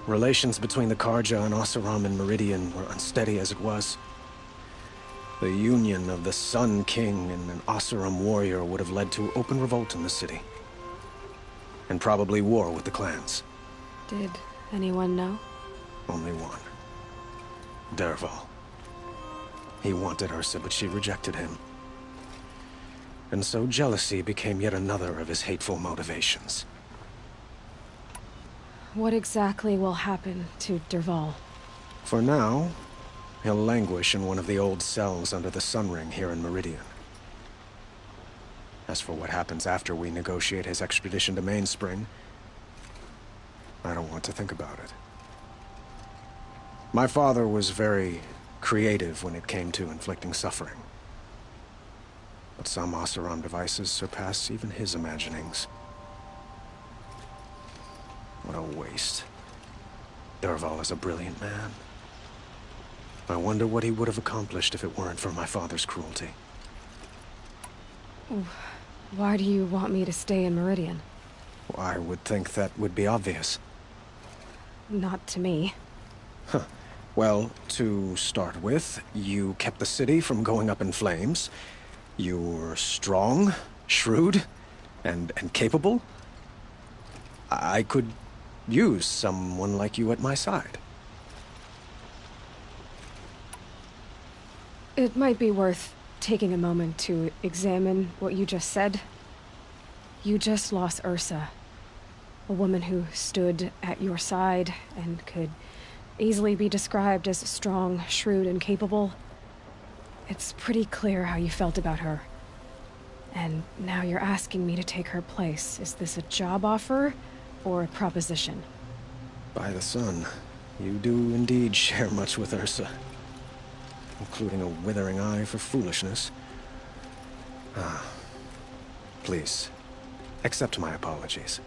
Relations between the Karja and Oseram and Meridian were unsteady as it was. The union of the Sun King and an Oseram warrior would have led to open revolt in the city. And probably war with the clans. Did anyone know? Only one. Dervahl. He wanted Ursa, but she rejected him. And so jealousy became yet another of his hateful motivations. What exactly will happen to Dervahl? For now, He'll languish in one of the old cells under the Sun Ring here in Meridian. As for what happens after we negotiate his extradition to Mainspring, I don't want to think about it. My father was very creative when it came to inflicting suffering. But some Oseram devices surpass even his imaginings. What a waste. Dervahl is a brilliant man. I wonder what he would have accomplished if it weren't for my father's cruelty. Why do you want me to stay in Meridian? Well, I would think that would be obvious. Not to me. Huh. Well, to start with, you kept the city from going up in flames. You were strong, shrewd, and capable. I could use someone like you at my side. It might be worth taking a moment to examine what you just said. You just lost Ursa, a woman who stood at your side and could easily be described as strong, shrewd, and capable. It's pretty clear how you felt about her. And now you're asking me to take her place. Is this a job offer or a proposition? By the sun, you do indeed share much with Ursa, including a withering eye for foolishness. Please, accept my apologies.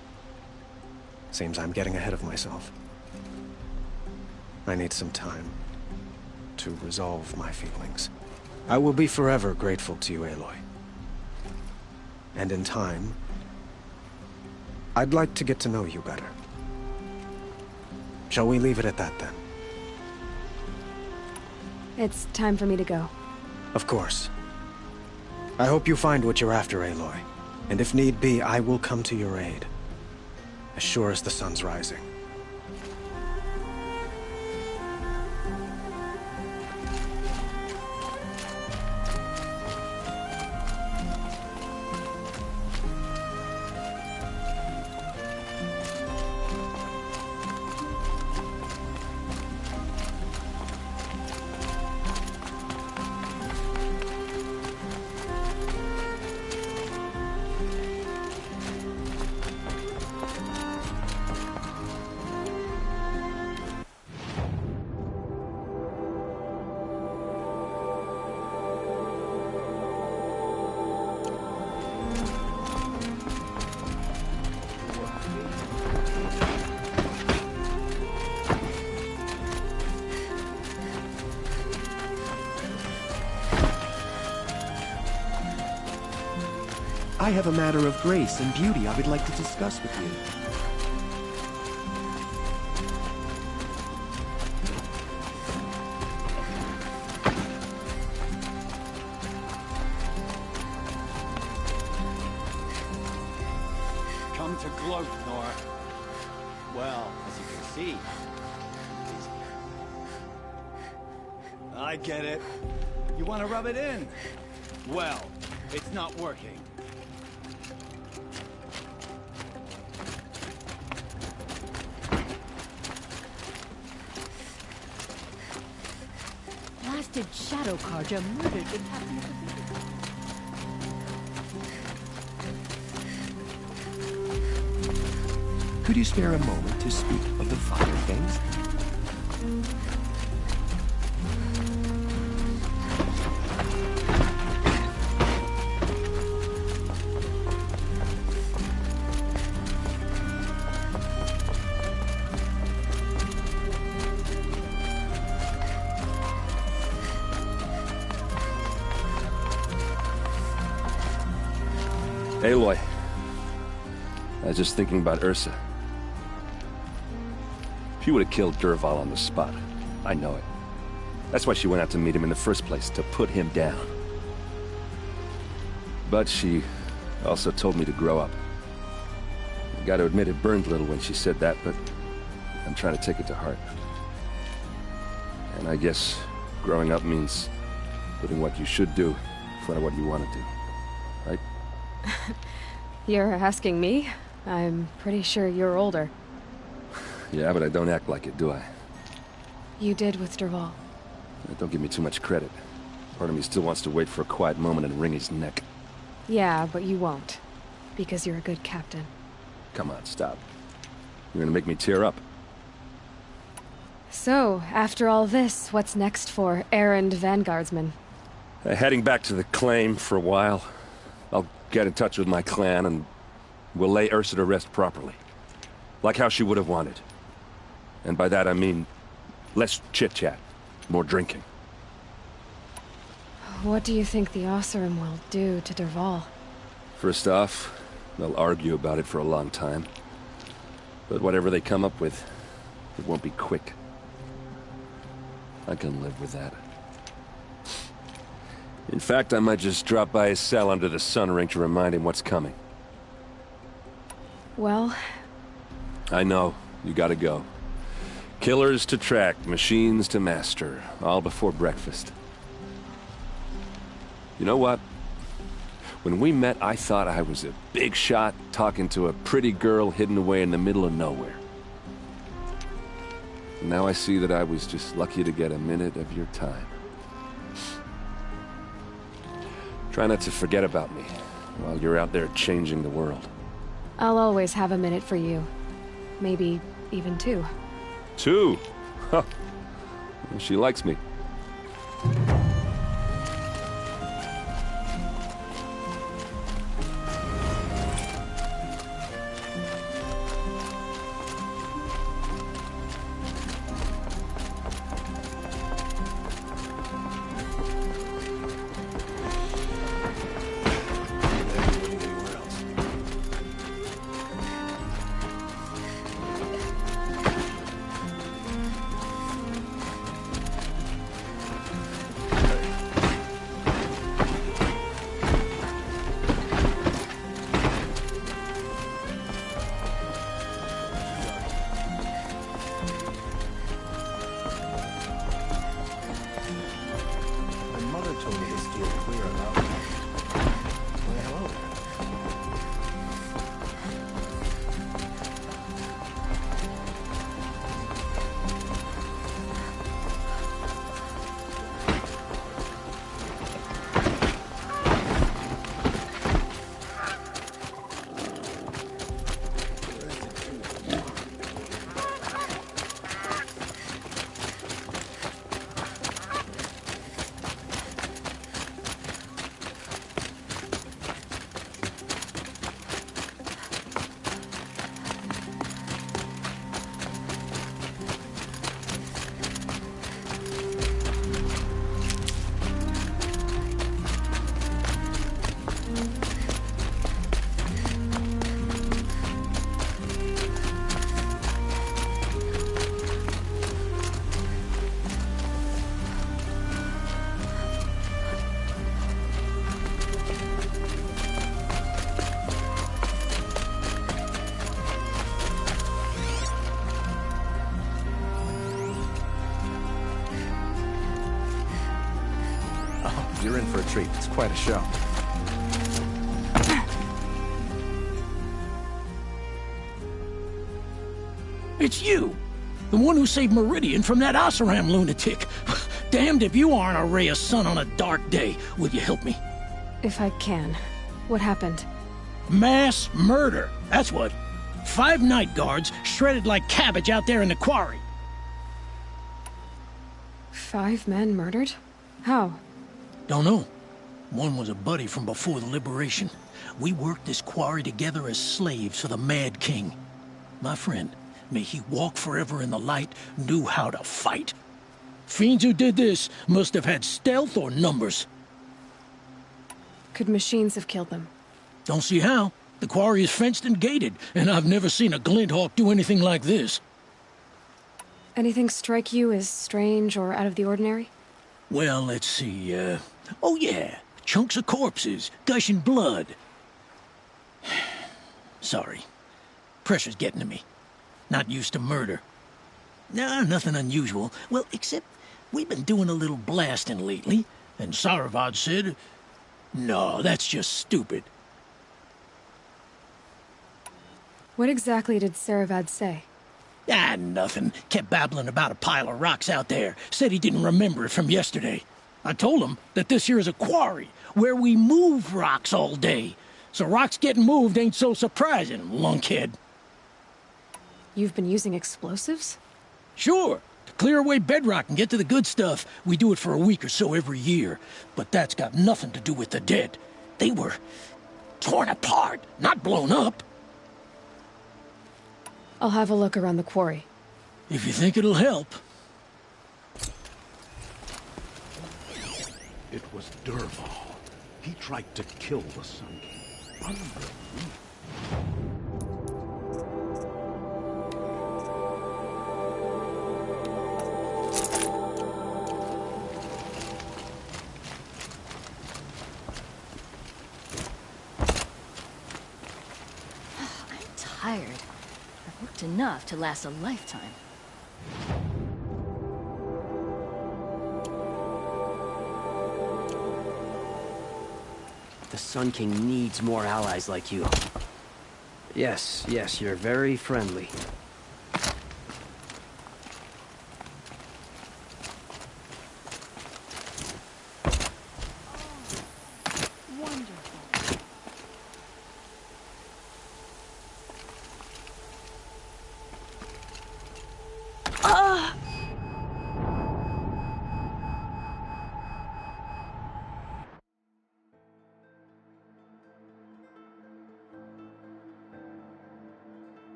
Seems I'm getting ahead of myself. I need some time to resolve my feelings. I will be forever grateful to you, Aloy. And in time, I'd like to get to know you better. Shall we leave it at that, then? It's time for me to go. Of course. I hope you find what you're after, Aloy. And if need be, I will come to your aid. As sure as the sun's rising. I have a matter of grace and beauty I would like to discuss with you. Come to gloat, Nora. Well, as you can see... I get it. You want to rub it in? Well, it's not working. Blasted Shadow Carja murdered the captain of the fleet. Could you spare a moment to speak of the finer things? Aloy. I was just thinking about Ursa. She would have killed Dervahl on the spot. I know it. That's why she went out to meet him in the first place, to put him down. But she also told me to grow up. I gotta admit it burned a little when she said that, but I'm trying to take it to heart. And I guess growing up means putting what you should do in front of what you want to do. Right? You're asking me? I'm pretty sure you're older. Yeah, but I don't act like it, do I? You did with Dervahl. Don't give me too much credit. Part of me still wants to wait for a quiet moment and wring his neck. Yeah, but you won't. Because you're a good captain. Come on, stop. You're gonna make me tear up. So, after all this, what's next for errand vanguardsman? Heading back to the claim for a while. I'll get in touch with my clan and we'll lay Ursa to rest properly. Like how she would have wanted. And by that I mean less chit-chat, more drinking. What do you think the Oseram will do to Dervahl? First off, they'll argue about it for a long time. But whatever they come up with, it won't be quick. I can live with that. In fact, I might just drop by his cell under the sun ring to remind him what's coming. Well... I know. You gotta go. Killers to track, machines to master. All before breakfast. You know what? When we met, I thought I was a big shot talking to a pretty girl hidden away in the middle of nowhere. And now I see that I was just lucky to get a minute of your time. Try not to forget about me while you're out there changing the world. I'll always have a minute for you. Maybe even two. Two? Huh. She likes me. You're in for a treat. It's quite a show. It's you! The one who saved Meridian from that Oseram lunatic. Damned if you aren't a ray of sun on a dark day. Will you help me? If I can. What happened? Mass murder. That's what. 5 night guards shredded like cabbage out there in the quarry. 5 men murdered? How? Don't know. One was a buddy from before the liberation. We worked this quarry together as slaves for the Mad King. My friend, may he walk forever in the light, knew how to fight. Fiends who did this must have had stealth or numbers. Could machines have killed them? Don't see how. The quarry is fenced and gated, and I've never seen a Glinthawk do anything like this. Anything strike you as strange or out of the ordinary? Well, let's see, oh yeah, chunks of corpses, gushing blood. Sorry. Pressure's getting to me. Not used to murder. Nah, nothing unusual. Well, except we've been doing a little blasting lately, and Saravad said, no, that's just stupid. What exactly did Saravad say? Ah, nothing. Kept babbling about a pile of rocks out there. Said he didn't remember it from yesterday. I told him that this here is a quarry where we move rocks all day. So rocks getting moved ain't so surprising, lunkhead. You've been using explosives? Sure. To clear away bedrock and get to the good stuff, we do it for a week or so every year. But that's got nothing to do with the dead. They were torn apart, not blown up. I'll have a look around the quarry. If you think it'll help. It was Dervahl. He tried to kill the Sun King. Unbelievable. I'm tired. I've worked enough to last a lifetime. The Sun King needs more allies like you. Yes, you're very friendly.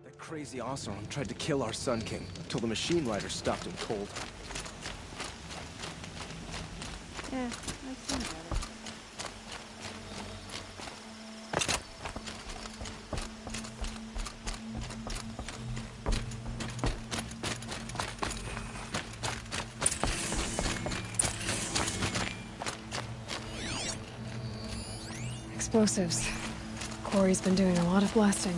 That crazy Oseram tried to kill our Sun King until the machine rider stopped him cold. Yeah, I've seen better. Explosives. Quarry's been doing a lot of blasting.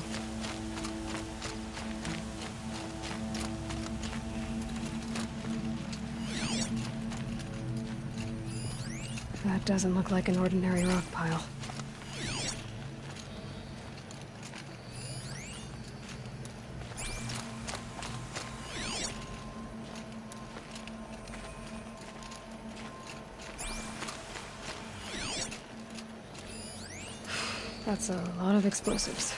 That doesn't look like an ordinary rock pile. That's a lot of explosives.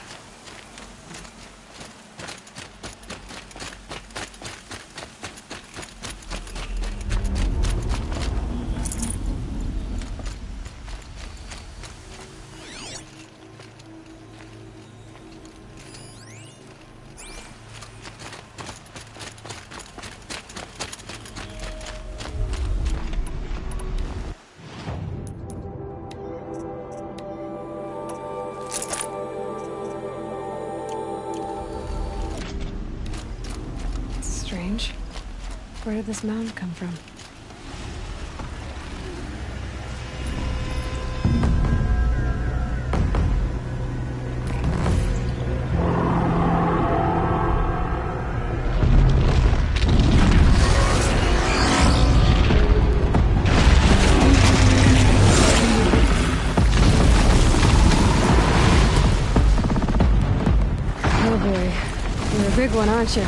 Strange. Where did this mound come from? Oh boy, you're a big one, aren't you?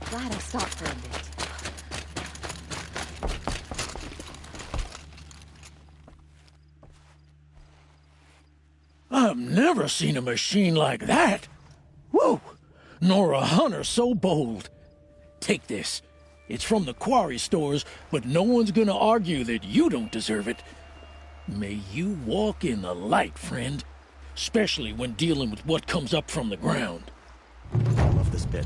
Glad I stopped for a bit. I've never seen a machine like that. Whoa! Nor a hunter so bold. Take this. It's from the quarry stores, but no one's gonna argue that you don't deserve it. May you walk in the light, friend. Especially when dealing with what comes up from the ground. I love this bit.